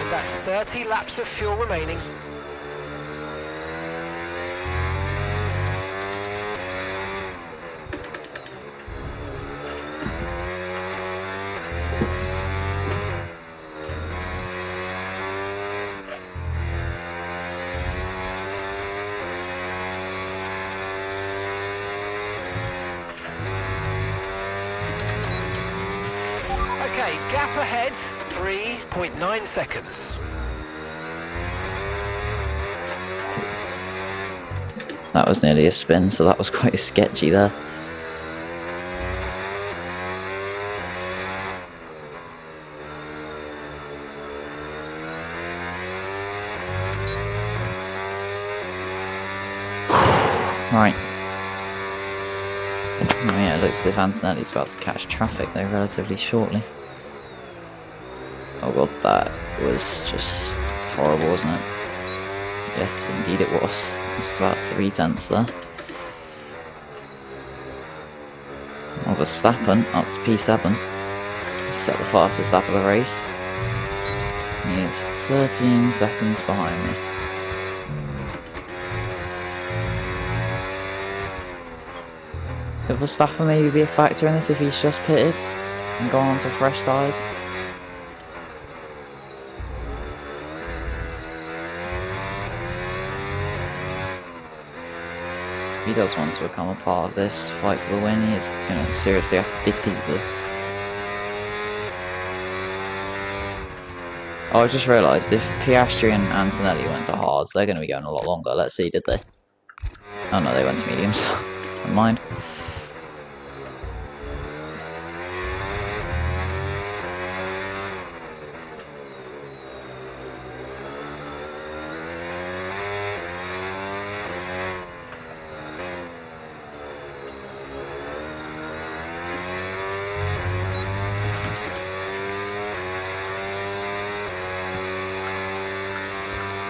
S2: That's 30 laps of fuel remaining. Okay, gap ahead, 3.9 seconds.
S1: That was nearly a spin, so that was quite sketchy there. Right. Oh yeah, it looks as if Antonelli's about to catch traffic though relatively shortly. Oh god, that was just horrible, wasn't it? Yes, indeed it was. Just about 3/10 there. Well, Verstappen up to P7. Set the fastest lap of the race. He is 13 seconds behind me. Could Verstappen maybe be a factor in this if he's just pitted and gone on to fresh tyres? If he does want to become a part of this fight for the win, he is going to seriously have to dig deeper. Oh, I just realised if Piastri and Antonelli went to hards, they're going to be going a lot longer. Let's see, did they? Oh no, they went to mediums. Never mind.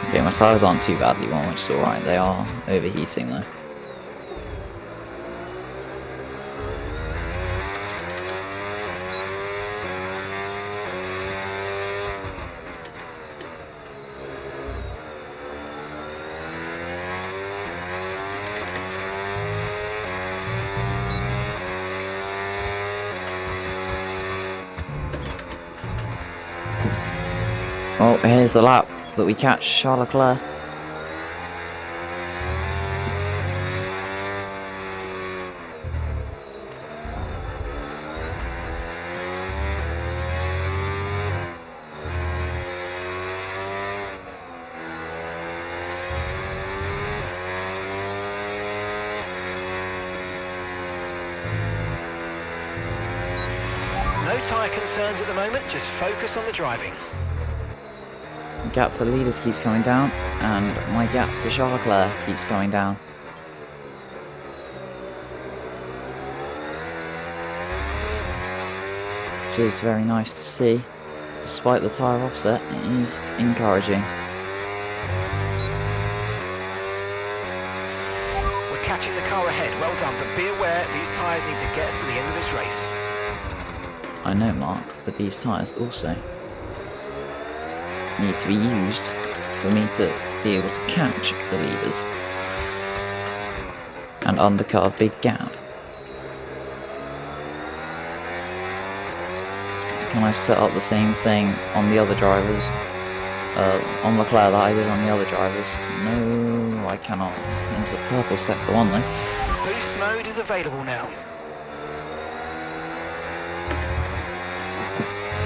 S1: Okay, my tyres aren't too badly worn, which is alright. They are overheating though. Oh, here's the lap that we catch Charles Leclerc.
S2: No tyre concerns at the moment, just focus on the driving.
S1: Gap to leaders keeps coming down, and my gap to Charles Leclerc keeps coming down. Which is very nice to see. Despite the tyre offset, it is encouraging.
S2: We're catching the car ahead, well done, but be aware these tyres need to get us to the end of this race.
S1: I know, Mark, but these tyres also need to be used for me to be able to catch the leaders and undercut a big gap. Can I set up the same thing on the other drivers, on Leclerc that I did on the other drivers? No, I cannot. It's a purple sector one though.
S2: Boost mode is available now.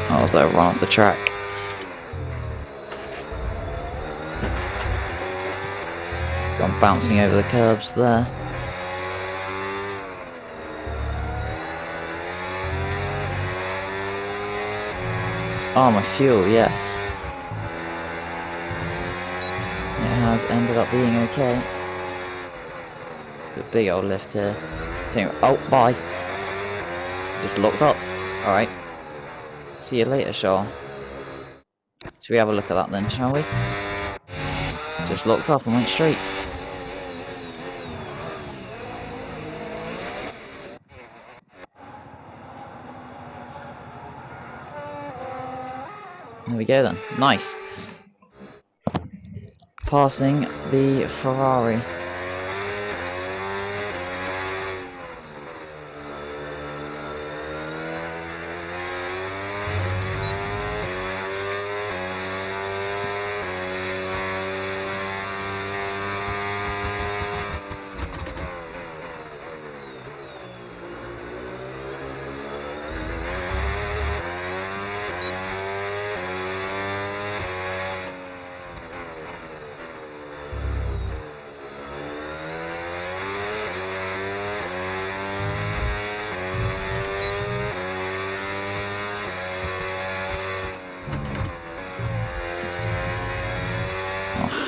S1: I was there run off the track. I'm bouncing over the curbs there. Oh, my fuel, yes. It has ended up being okay. The big old lift here. So, oh, bye. Just locked up. Alright. See you later, Shaw. Should we have a look at that then, shall we? Just locked up and went straight. There we go then. Nice. Passing the Ferrari.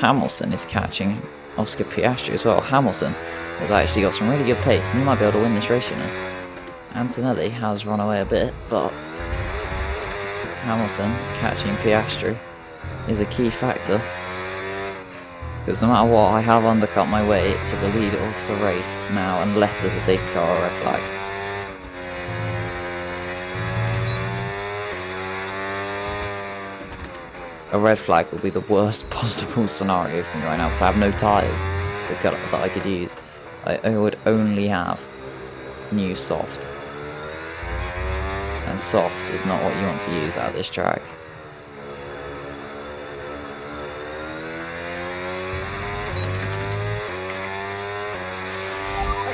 S1: Hamilton is catching Oscar Piastri as well. Hamilton has actually got some really good pace and he might be able to win this race, you know. Antonelli has run away a bit, but Hamilton catching Piastri is a key factor. Because no matter what, I have undercut my way to the lead of the race now, unless there's a safety car or a red flag. A red flag will be the worst possible scenario for me right now because I have no tyres that I could use. I would only have new soft. And soft is not what you want to use at this track.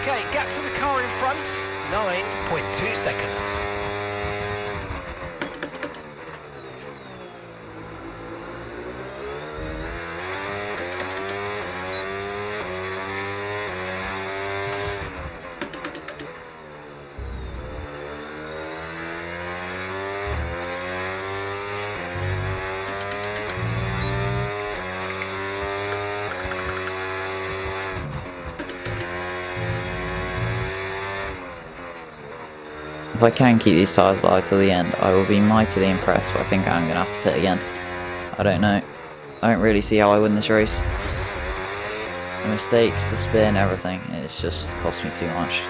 S2: Okay, gap to the car in front, 9.2 seconds.
S1: If I can keep these tyres alive till the end, I will be mightily impressed, but I think I'm going to have to pit again. I don't know. I don't really see how I win this race. The mistakes, the spin, everything, it's just cost me too much.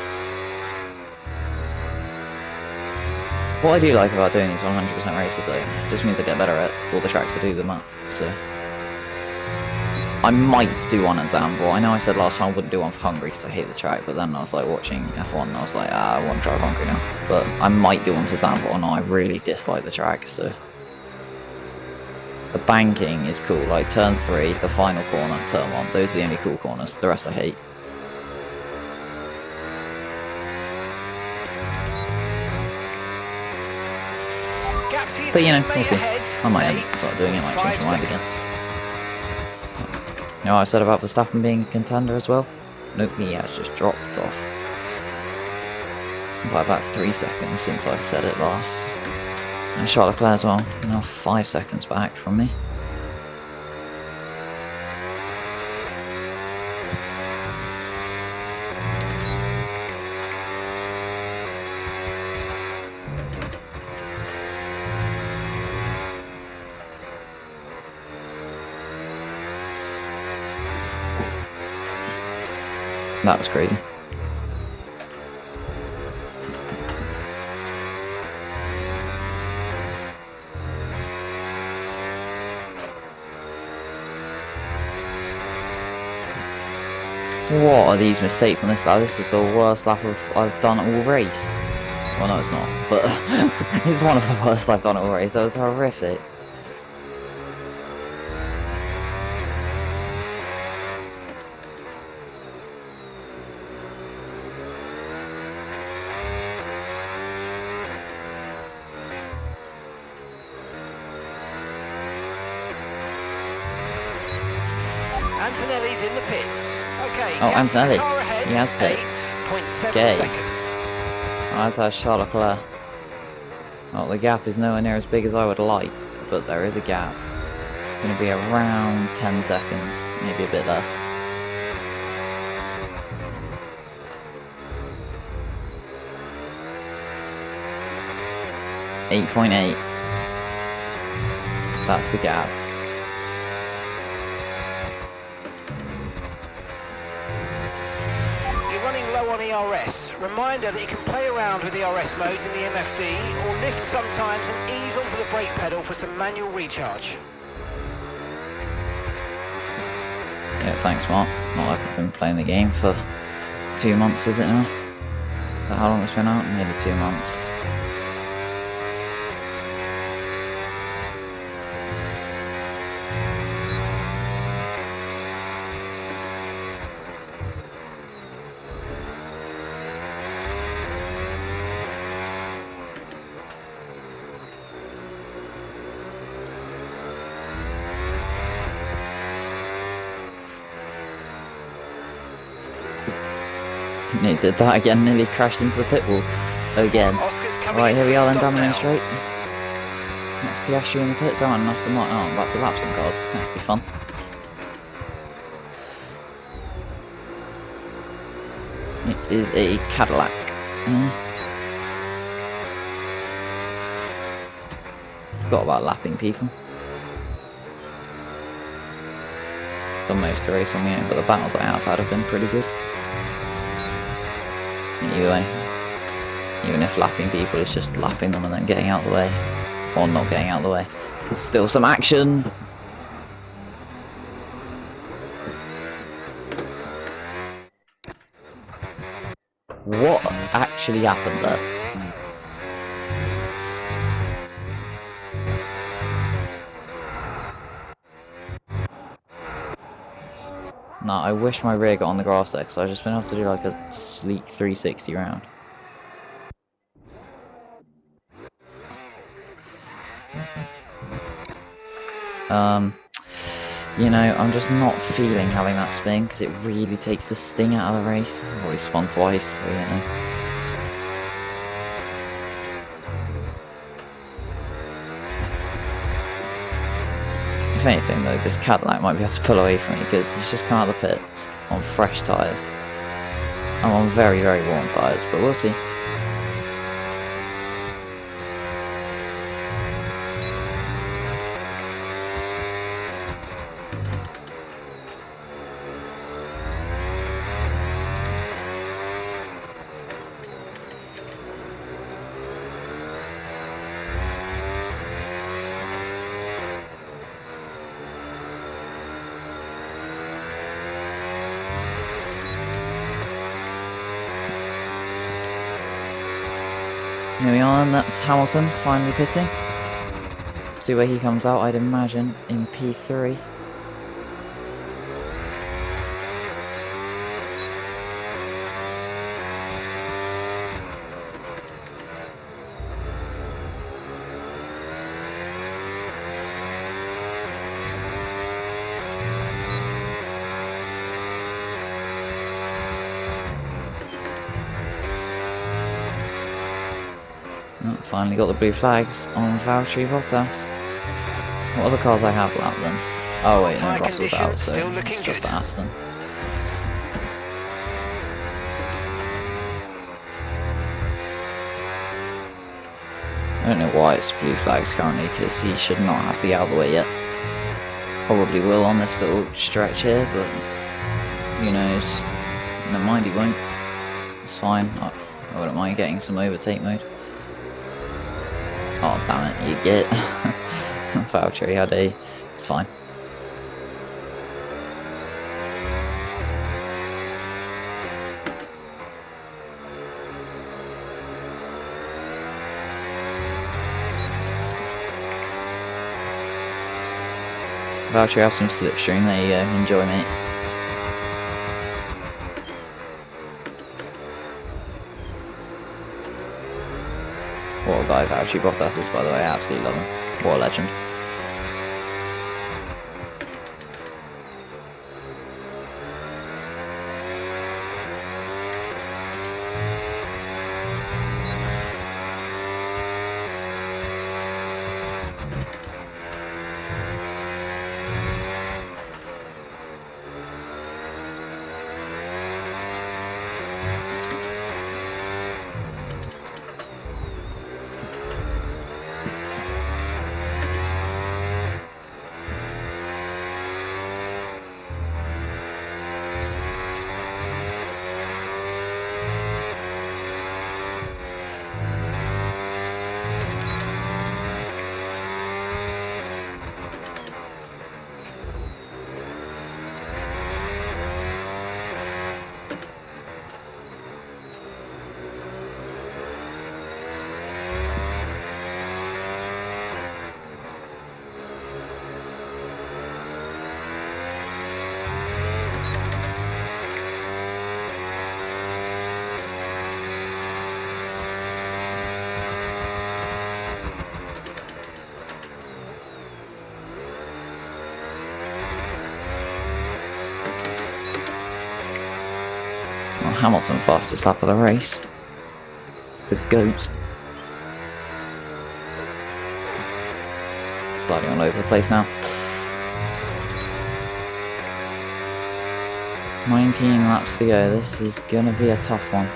S1: What I do like about doing these 100% races though, it just means I get better at all the tracks I do them at, so... I might do one at Zandvoort. I know I said last time I wouldn't do one for Hungary because I hate the track, but then I was like watching F1 and I was like, I want to drive Hungary now. But I might do one for Zandvoort, and I really dislike the track, so... The banking is cool, like turn 3, the final corner, turn 1, those are the only cool corners, the rest I hate. But you know, we'll see. I might end up start doing it, I might change my mind again. You know what I said about Verstappen being a contender as well? Nope, he has just dropped off. By about 3 seconds since I said it last. And Charles Leclerc as well, now 5 seconds back from me. That was crazy. What are these mistakes on this lap? This is the worst lap I've done all race. Well, no, it's not, but it's one of the worst I've done all race. That was horrific.
S2: Antonelli's in the pits. Okay.
S1: Oh, Antonelli. He has pit.
S2: 8.7
S1: Gay.
S2: seconds.
S1: Oh, as has Charles Leclerc. Well, the gap is nowhere near as big as I would like, but there is a gap. It's going to be around 10 seconds, maybe a bit less. .8. That's the gap.
S2: You're running low on ERS. Reminder that you can play around with ERS modes in the MFD or lift sometimes and ease onto the brake pedal for some manual recharge.
S1: Yeah, thanks Mark. Not like I've been playing the game for 2 months, is it now? Is that how long it's been out? Nearly 2 months. He did that again, nearly crashed into the pit wall again. Right, here we are then, dominating straight. That's Piastri in the pits. Oh, and Aston Martin. Oh, I'm back to lap some cars. That'd be fun. It is a Cadillac. Forgot about lapping people. Done most of the race on my own, but the battles I have been pretty good. Either way, even if lapping people is just lapping them and then getting out of the way, or not getting out of the way, there's still some action. What actually happened there? No, I wish my rear got on the grass there, because I've just been able to do like a sleek 360 round. You know, I'm just not feeling having that spin, because it really takes the sting out of the race. I've already spun twice, so you know. If anything though, this Cadillac might be able to pull away from me because he's just come out of the pits on fresh tyres. I'm on very, very warm tyres, but we'll see. Here we are, and that's Hamilton finally pitting. See where he comes out, I'd imagine, in P3. Oh, finally got the blue flags on Valtteri Bottas. What other cars I have lap then? Oh wait, no,
S2: Tyre
S1: Russell's
S2: condition
S1: out, so
S2: still looking
S1: it's just
S2: good.
S1: Aston. I don't know why it's blue flags currently, because he should not have to get out of the way yet. Probably will on this little stretch here, but who knows. Never mind, he won't. It's fine. I wouldn't mind getting some overtake mode. Oh damn it, you get Valtteri had a... It's fine. Valtteri have some slipstream, there you go, enjoy mate. What a guy Valtteri Bottas is, by the way, I absolutely love him. What a legend. Well, Hamilton fastest lap of the race. The GOAT. Sliding all over the place now. 19 laps to go, this is gonna be a tough one.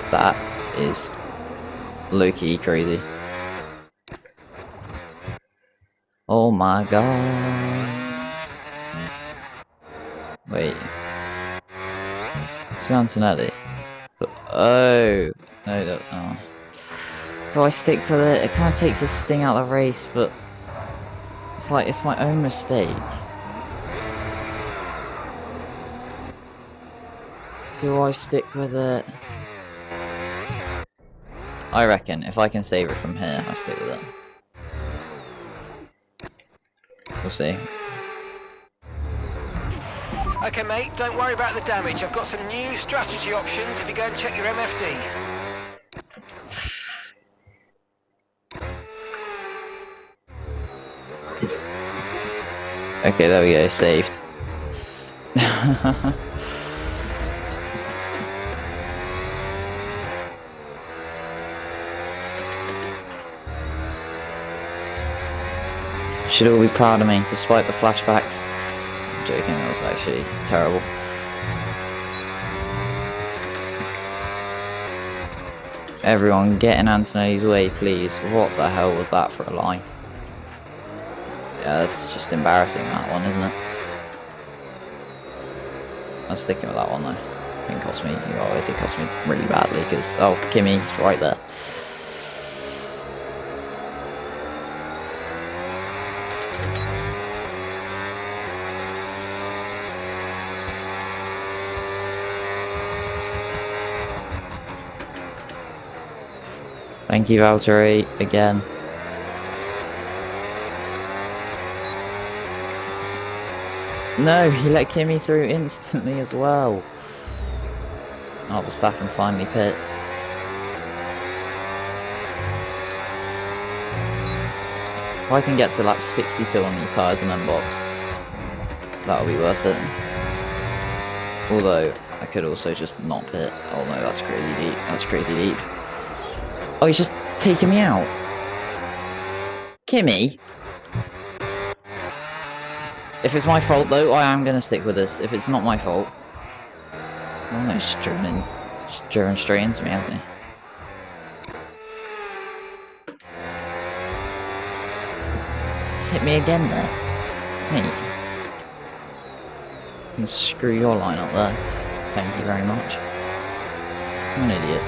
S1: That is low-key crazy. Oh my god. Wait. It's Antonelli. But, oh. No, no, oh. Do I stick with it? It kind of takes the sting out of the race, but it's like, it's my own mistake. Do I stick with it? I reckon if I can save it from here, I stick with it. We'll see.
S2: Okay mate, don't worry about the damage. I've got some new strategy options if you go and check your MFD.
S1: Okay, there we go, saved. Should all be proud of me, despite the flashbacks. I'm joking, that was actually terrible. Everyone get in Antonelli's way, please. What the hell was that for a line? Yeah, that's just embarrassing, that one, isn't it? I'm sticking with that one though. It didn't cost me, well, it did cost me really badly because, oh, Kimmy's right there. Thank you, Valtteri, again. No, he let Kimi through instantly as well. Oh, Verstappen finally pits. If I can get to lap 62 on these tyres and then box, that'll be worth it. Although, I could also just not pit. Oh no, that's crazy deep. That's crazy deep. Oh, he's just taking me out. Kimi? If it's my fault though, I am going to stick with this. If it's not my fault. Oh no, he's driven straight into me, hasn't he? Hit me again there. Mate. You can screw your line up there. Thank you very much. I'm an idiot.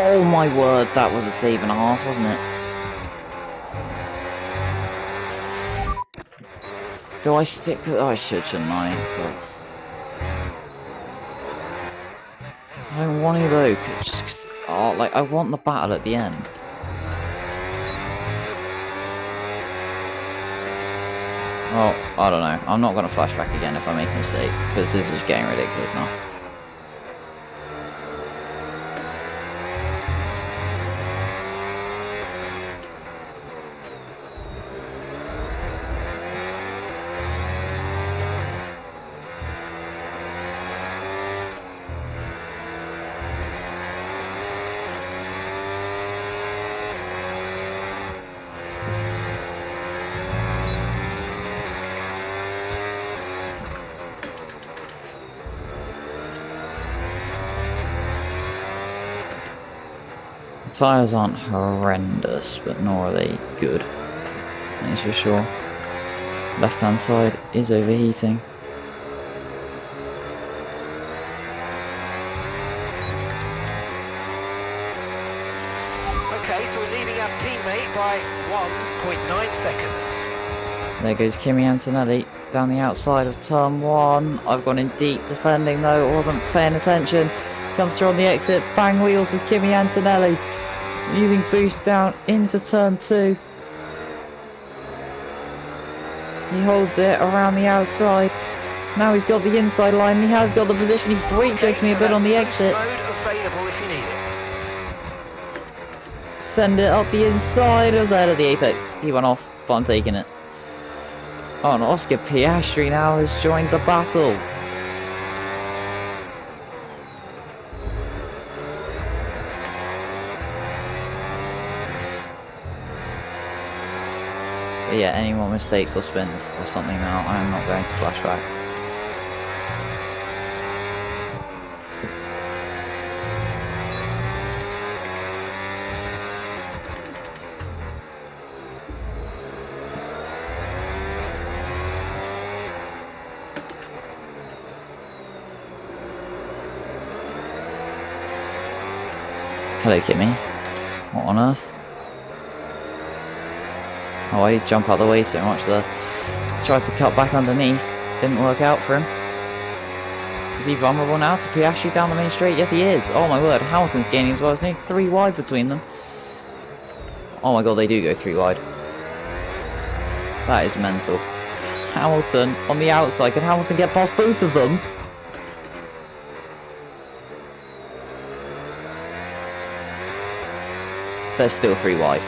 S1: Oh my word, that was a save and a half, wasn't it? Do I stick with... Oh, I should, shouldn't I? But... I don't want to though, just 'cause... Oh, like, I want the battle at the end. Oh, I don't know. I'm not going to flashback again if I make a mistake, because this is getting ridiculous now. The tyres aren't horrendous, but nor are they good, that's for sure. Left hand side is overheating.
S2: Okay, so we're leading our teammate by 1.9 seconds.
S1: There goes Kimi Antonelli down the outside of turn 1. I've gone in deep defending though, I wasn't paying attention. Comes through on the exit, bang wheels with Kimi Antonelli. Using boost down into turn 2. He holds it around the outside. Now he's got the inside line, he has got the position, he brake checks me a bit on the exit.
S2: Available if you need it.
S1: Send it up the inside, it was ahead of the apex. He went off, but I'm taking it. Oh, and Oscar Piastri now has joined the battle. But yeah, any more mistakes or spins or something now, I am not going to flashback. Hello, Kimi. What on earth? Oh, I jump out the way so much there. Tried to cut back underneath, didn't work out for him. Is he vulnerable now to Piastri down the main straight? Yes, he is. Oh my word, Hamilton's gaining as well. There's nearly 3 wide between them. Oh my god, they do go 3 wide. That is mental. Hamilton on the outside. Can Hamilton get past both of them? They're still 3 wide.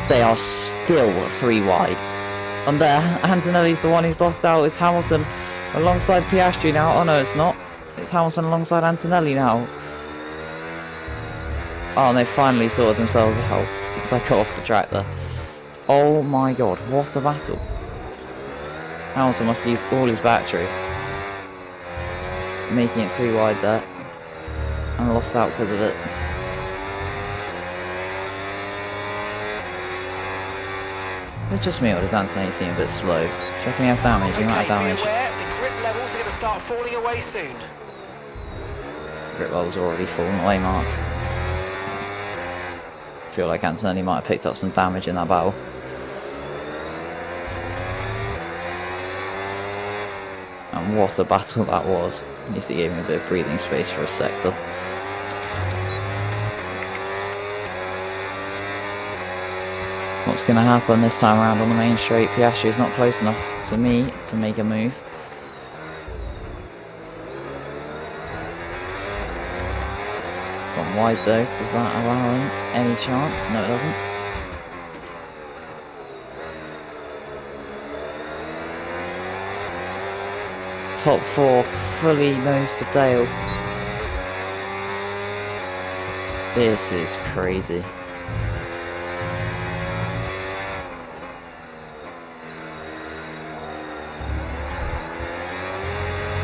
S1: They are still 3 wide. And there, Antonelli's the one who's lost out. It's Hamilton alongside Piastri now. Oh no, it's not. It's Hamilton alongside Antonelli now. Oh, and they finally sorted themselves out because I got off the track there. Oh my god, what a battle. Hamilton must have used all his battery, making it 3 wide there, and lost out because of it. It's just me, or does Anthony seem a bit slow? Do you reckon he has damage? He might have damage.
S2: Be aware, the grip levels are going to start falling away soon.
S1: Grip levels are already falling away, Mark. I feel like Anthony might have picked up some damage in that battle. And what a battle that was. At least he gave me a bit of breathing space for a sector. What's going to happen this time around on the main straight? Piastri is not close enough to me to make a move. Gone wide though. Does that allow him any chance? No, it doesn't. Top 4 fully nose to tail. This is crazy.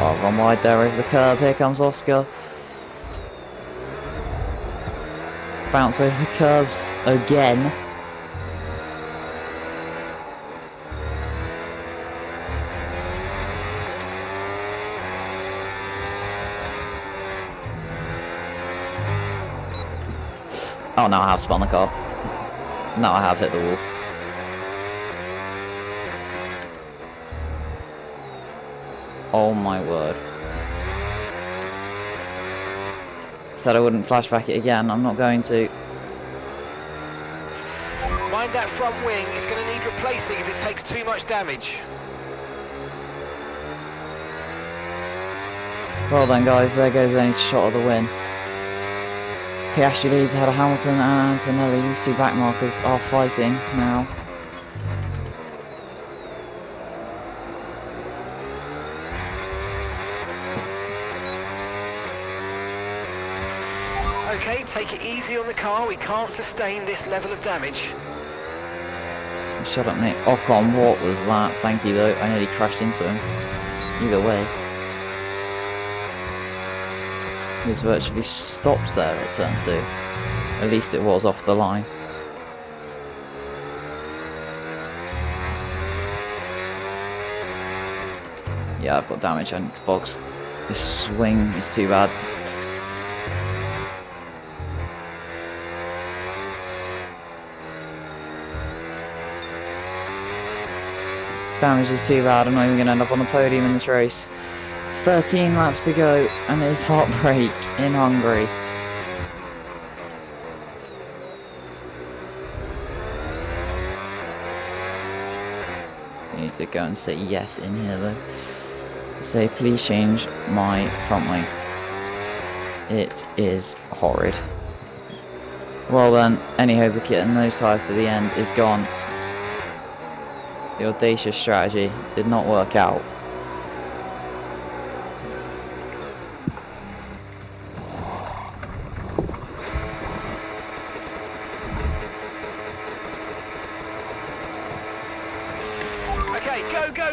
S1: Oh, gone wide there over the curb. Here comes Oscar. Bounce over the curbs again. Oh, now I have spun the car. Now I have hit the wall. Oh my word. Said I wouldn't flashback it again, I'm not going to.
S2: Mind that front wing, it's going to need replacing if it takes too much damage.
S1: Well then guys, there goes any shot of the win. Piastri leads ahead of Hamilton and Antonelli. These 2 back markers are fighting now.
S2: Okay, take it easy on the car, we can't sustain this level of damage.
S1: Shut up, Nick. Ocon, what was that? Thank you though, I nearly crashed into him. Either way. He was virtually stopped there at turn 2. At least it was off the line. Yeah, I've got damage, I need to box. This swing is too bad. This damage is too bad, I'm not even going to end up on the podium in this race. 13 laps to go, and it's heartbreak in Hungary. I need to go and say yes in here though. To say please change my front wing. It is horrid. Well then, any hope of getting those tyres to the end is gone. The audacious strategy did not work out.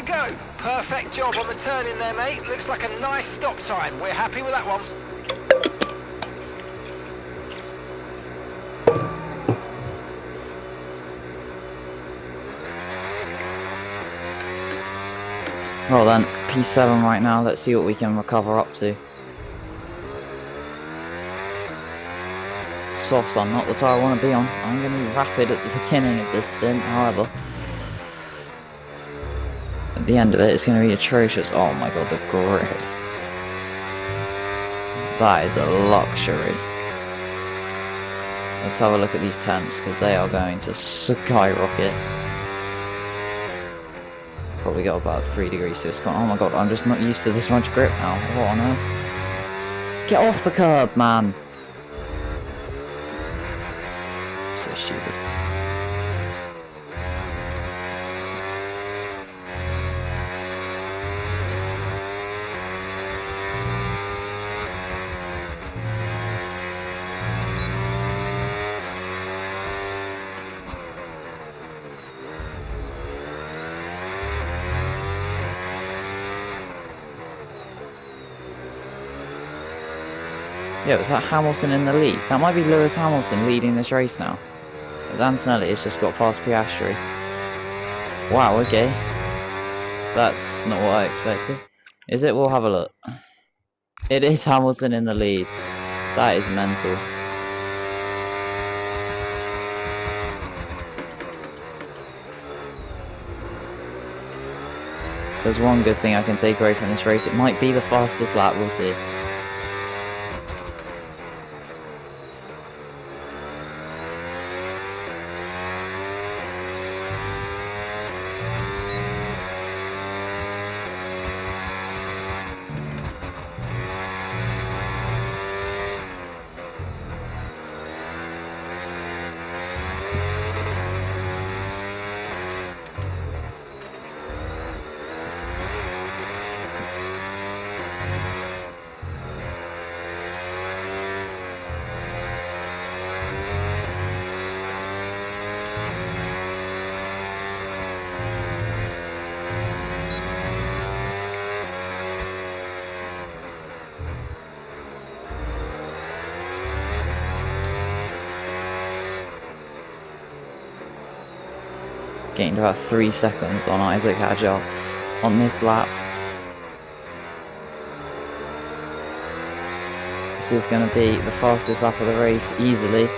S2: Go! Perfect job on the turn in there, mate. Looks like a nice stop time. We're happy with that one.
S1: Well then, P7 right now. Let's see what we can recover up to. Softs are not the tyre I want to be on. I'm going to be rapid at the beginning of this stint, however. At the end of it, it's going to be atrocious. Oh my god, the grid. That is a luxury. Let's have a look at these temps, because they are going to skyrocket. Probably got about 3 degrees to this corner. Oh my god, I'm just not used to this much grip now. What on earth? Get off the curb, man! Yeah, was that Hamilton in the lead? That might be Lewis Hamilton leading this race now. As Antonelli has just got past Piastri. Wow, okay. That's not what I expected. Is it? We'll have a look. It is Hamilton in the lead. That is mental. If there's one good thing I can take away from this race, it might be the fastest lap, we'll see. Gained about 3 seconds on Isaac Hadjar on this lap. This is going to be the fastest lap of the race easily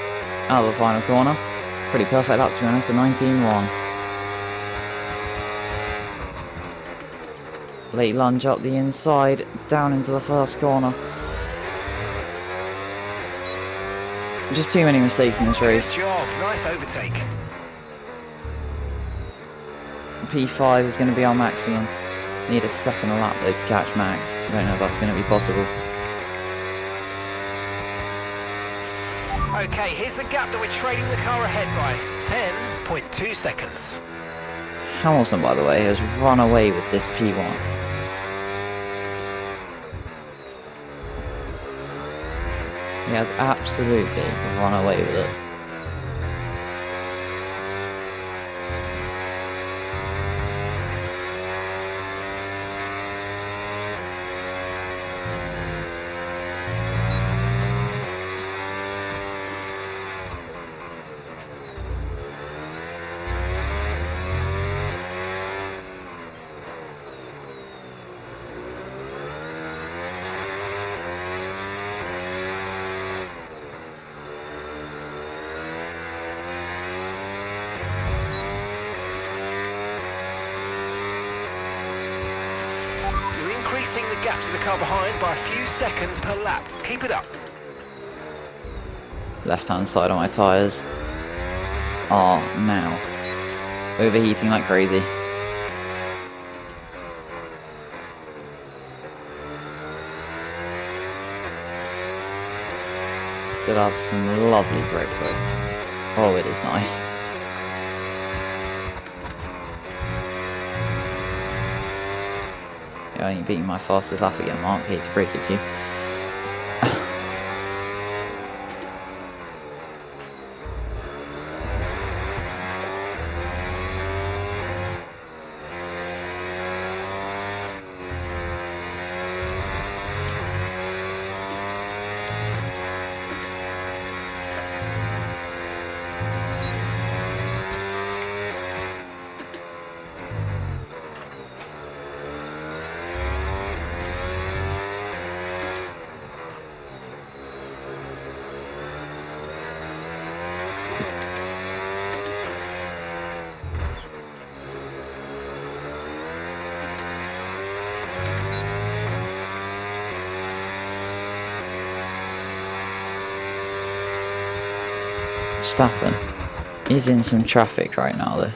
S1: out of the final corner. Pretty perfect lap, to be honest, a 19.1. Late lunge up the inside, down into the first corner. Just too many mistakes in this race.
S2: Good job, nice overtake.
S1: P5 is going to be our maximum. Need a second lap though to catch Max. I don't know if that's going to be possible.
S2: Okay, here's the gap that we're trailing the car ahead by. 10.2 seconds.
S1: Hamilton, by the way, has run away with this P1. He has absolutely run away with it.
S2: Increasing the gap to the car behind by a few seconds per lap. Keep it up.
S1: Left hand side of my tyres are now overheating like crazy. Still have some lovely grip though. Oh, it is nice. I ain't beating my fastest lap again, Mark. Hate to break it to you. Verstappen is in some traffic right now though.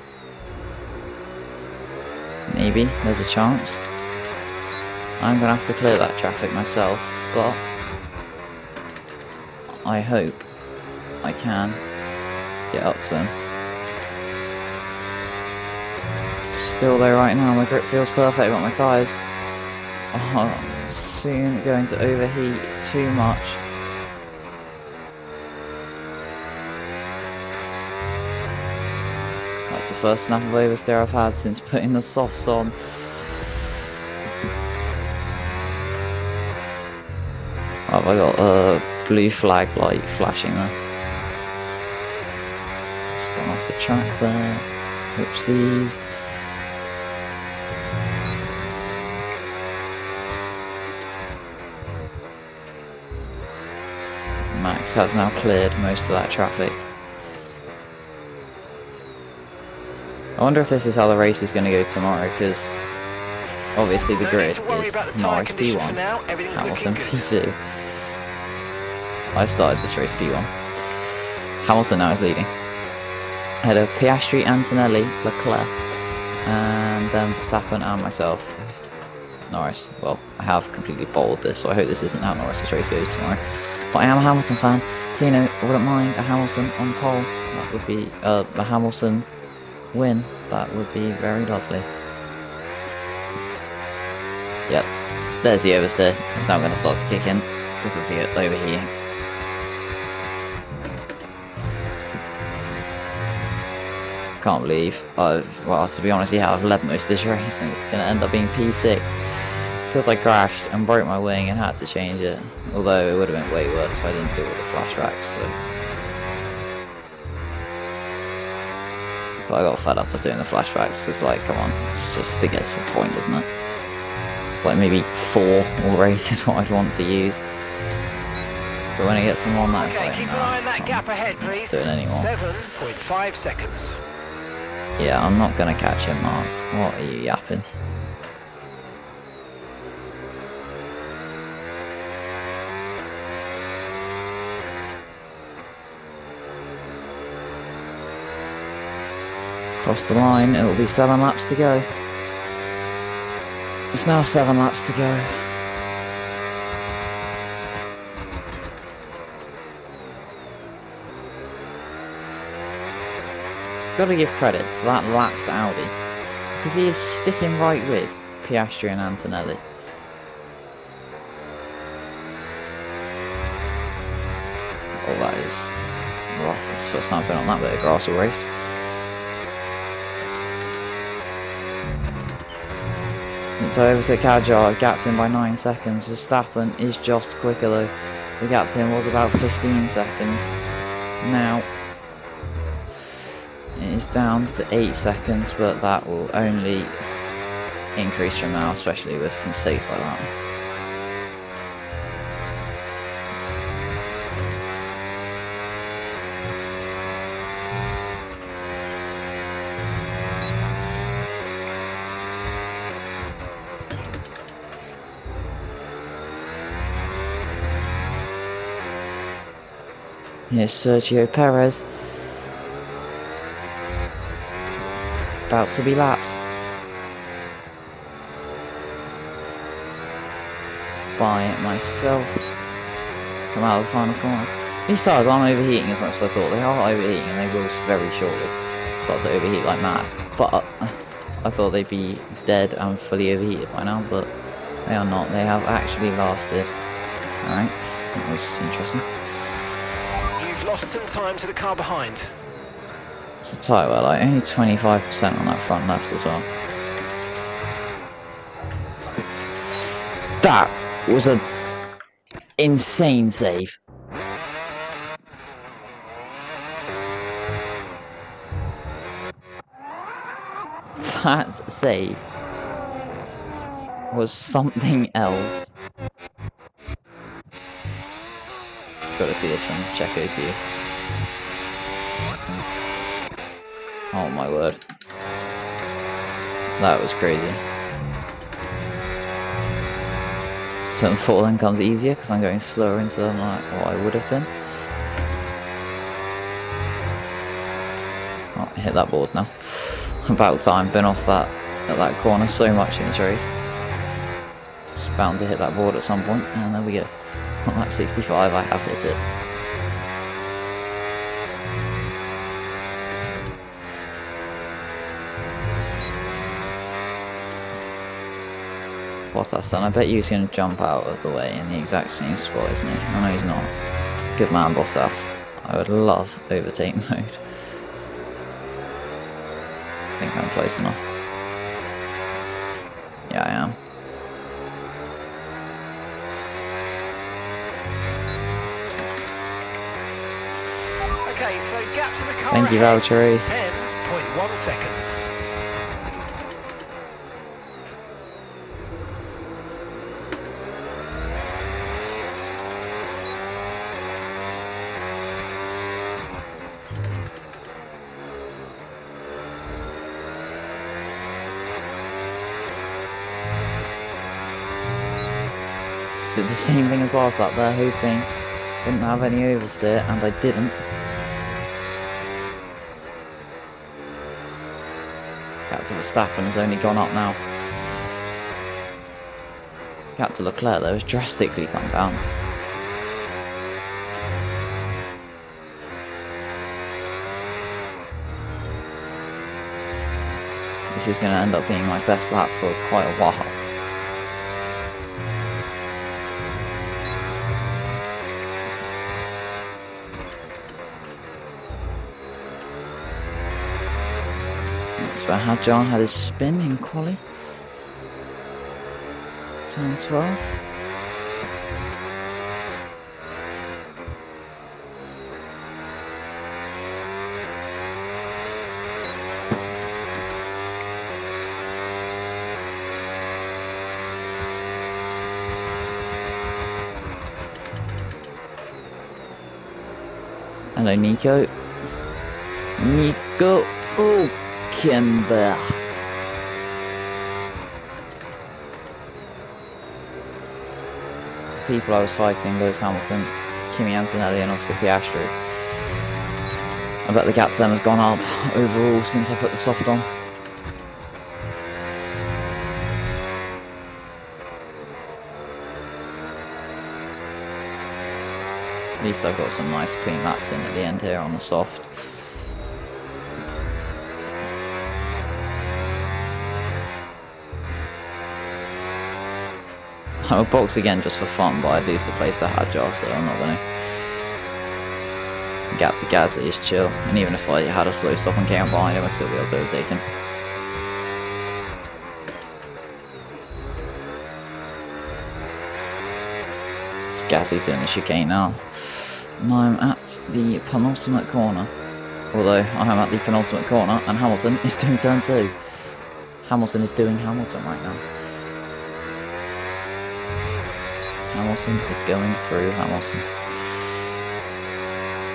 S1: Maybe there's a chance. I'm gonna have to clear that traffic myself, but I hope I can get up to him. Still though right now, my grip feels perfect, but my tyres are soon going to overheat too much. That's the first snap of oversteer I've had since putting the softs on. What have I got? blue flag light flashing there. Just gone off the track there. Oopsies. Max has now cleared most of that traffic. I wonder if this is how the race is going to go tomorrow, because obviously the grid is Norris P1, Hamilton P2. I started this race P1. Hamilton now is leading. Ahead of Piastri, Antonelli, Leclerc, and Verstappen and myself. Norris. Well, I have completely bowled this, so I hope this isn't how Norris's race goes tomorrow. But I am a Hamilton fan, so you know, I wouldn't mind a Hamilton on pole. That would be a Hamilton win. That would be very lovely. Yep, there's the oversteer. It's now going to start to kick in because of the overheating. Can't believe well, to be honest, yeah, I've led most of this race and it's going to end up being P6 because I crashed and broke my wing and had to change it. Although it would have been way worse if I didn't do all the flashbacks. So. But I got fed up of doing the flashbacks because, like, come on, it's just it gets to a point, isn't it? It's like maybe 4 more races what I'd want to use. But when it gets them on that, it's like,
S2: keep an eye on that gap ahead, please.
S1: Doing anymore.
S2: 7.5 seconds.
S1: Yeah, I'm not gonna catch him, Mark. What are you yapping? Across the line, it will be 7 laps to go. It's now 7 laps to go. Gotta give credit to that lapped Audi, because he is sticking right with Piastri and Antonelli. Oh, that is rough. It's the first time I've been on that bit of grass or race. Since I overtook Kadjar, I gapped him by 9 seconds. Verstappen is just quicker though. The gap to him was about 15 seconds. Now it is down to 8 seconds, but that will only increase from now, especially with mistakes like that. Here's Sergio Perez, about to be lapped by myself. Come out of the final corner. These tires aren't overheating as much as I thought. They are overheating and they will very shortly start to overheat like mad. But I thought they'd be dead and fully overheated by now, but they are not. They have actually lasted. Alright, that was interesting.
S2: Lost some time to the car behind.
S1: It's a tight well, like only 25% on that front left as well. That was an insane save. That save was something else. Got to see this from Checo's view. Oh my word. That was crazy. Turn 4 then comes easier because I'm going slower into them like what I would have been. Oh, I hit that board now. About time, been off that at that corner so much in this race. Just bound to hit that board at some point, and there we go. On lap 65 I have hit it. Bottas then, I bet you he's going to jump out of the way in the exact same spot, isn't he? I know he's not. Good man, Bottas. I would love overtake mode. I think I'm close enough. Yeah, I am. Thank you,
S2: ahead,
S1: Valtteri.
S2: 10.1 seconds.
S1: Did the same thing as last lap there, hoping didn't have any oversteer, and I didn't. Gap to Verstappen has only gone up now. Gap to Leclerc though has drastically come down. This is going to end up being my best lap for quite a while. That's where how John had his spin in quali. Turn 12. Hello, Nico. Nico Hülkenberg. People I was fighting: Lewis Hamilton, Kimi Antonelli, and Oscar Piastri. I bet the gap to them has gone up overall since I put the soft on. At least I've got some nice clean laps in at the end here on the soft. I would box again just for fun, but I'd lose the place I had, Josh, so I'm not going to. Gap to Gasly is chill, and even if I had a slow stop and came up behind him, I'd still be able to overtake him. Gasly's doing the chicane now, and I'm at the penultimate corner. Although I am at the penultimate corner, and Hamilton is doing turn 2. Hamilton is doing Hamilton right now. Hamilton is going through Hamilton.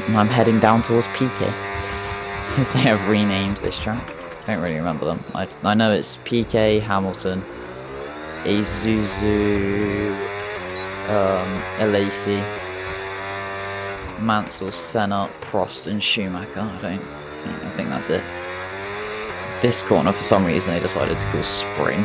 S1: And I'm heading down towards PK, as they have renamed this track. I don't really remember them. I know it's PK, Hamilton, Isuzu, Alesi, Mansell, Senna, Prost and Schumacher. I think that's it. This corner, for some reason, they decided to call Spring.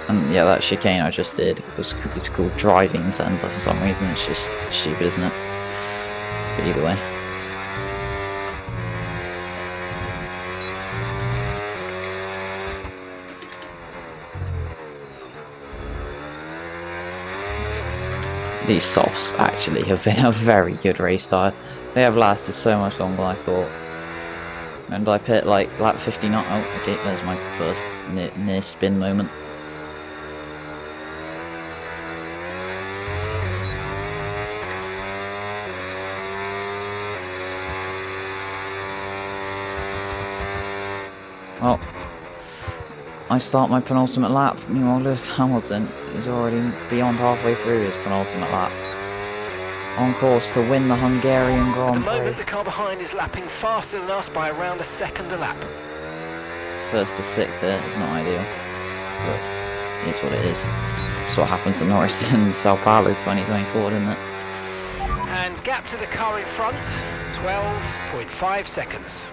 S1: And yeah, that chicane I just did it's called driving centre for some reason. It's just stupid, isn't it? But either way. These softs actually have been a very good race tire. They have lasted so much longer than I thought. And I pit like lap 59. Oh, okay, there's my first near spin moment. Well, I start my penultimate lap. Meanwhile, Lewis Hamilton is already beyond halfway through his penultimate lap. On course to win the Hungarian Grand Prix.
S2: At the moment, the car behind is lapping faster than us by around a second a lap.
S1: First to 6th there is not ideal, but it is what it is. That's what happened to Norris in Sao Paulo 2024, didn't it?
S2: And gap to the car in front, 12.5 seconds.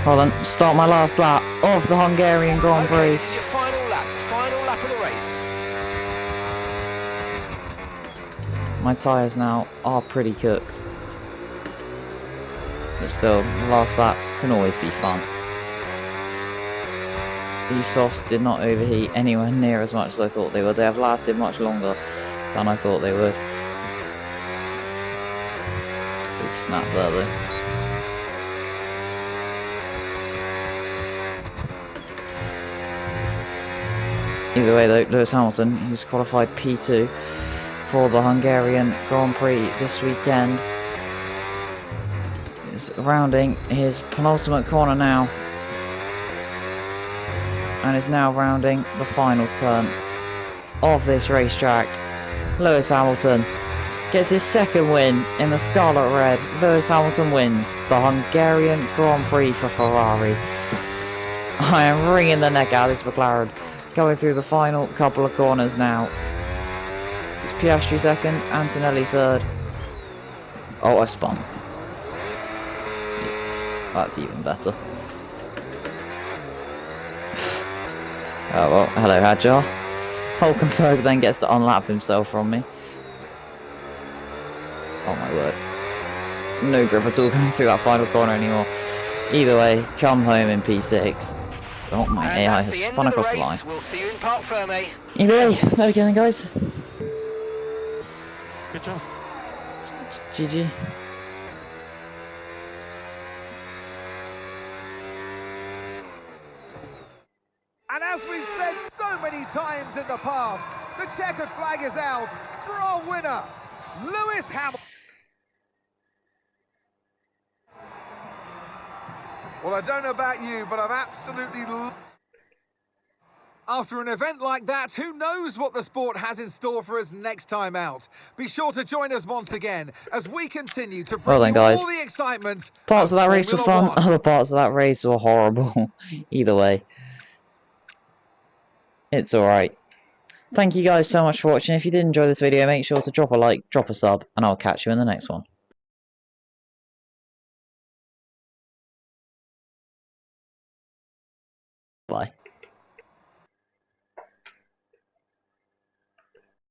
S1: Well then, start my last lap of the Hungarian Grand Prix.
S2: Okay, this is your final lap of the race.
S1: My tyres now are pretty cooked. But still, the last lap can always be fun. These softs did not overheat anywhere near as much as I thought they would. They have lasted much longer than I thought they would. Big snap there though. Either way though, Lewis Hamilton, who's qualified P2 for the Hungarian Grand Prix this weekend, is rounding his penultimate corner now, and is now rounding the final turn of this racetrack. Lewis Hamilton gets his second win in the Scarlet Red. Lewis Hamilton wins the Hungarian Grand Prix for Ferrari. I am wringing the neck out of this McLaren. Going through the final couple of corners now. It's Piastri second, Antonelli third. Oh, I spun. Yeah, that's even better. Oh well, hello Hadjar. Hulkenberg then gets to unlap himself from me. Oh my word. No grip at all going through that final corner anymore. Either way, come home in P6. Oh, my AI has spun across the line.
S2: We'll see you in Parc Ferme.
S1: Either way, there we go then guys.
S3: Good job.
S1: GG.
S4: And as we've said so many times in the past, the checkered flag is out for our winner, Lewis Hamilton. Well, I don't know about you, but I've absolutely after an event like that, who knows what the sport has in store for us next time out. Be sure to join us once again as we continue to bring you all the excitement.
S1: Parts of that race were fun,
S4: Formula 1.
S1: other parts of that race were horrible. Either way, it's alright. Thank you guys so much for watching. If you did enjoy this video, make sure to drop a like, drop a sub, and I'll catch you in the next one. Bye.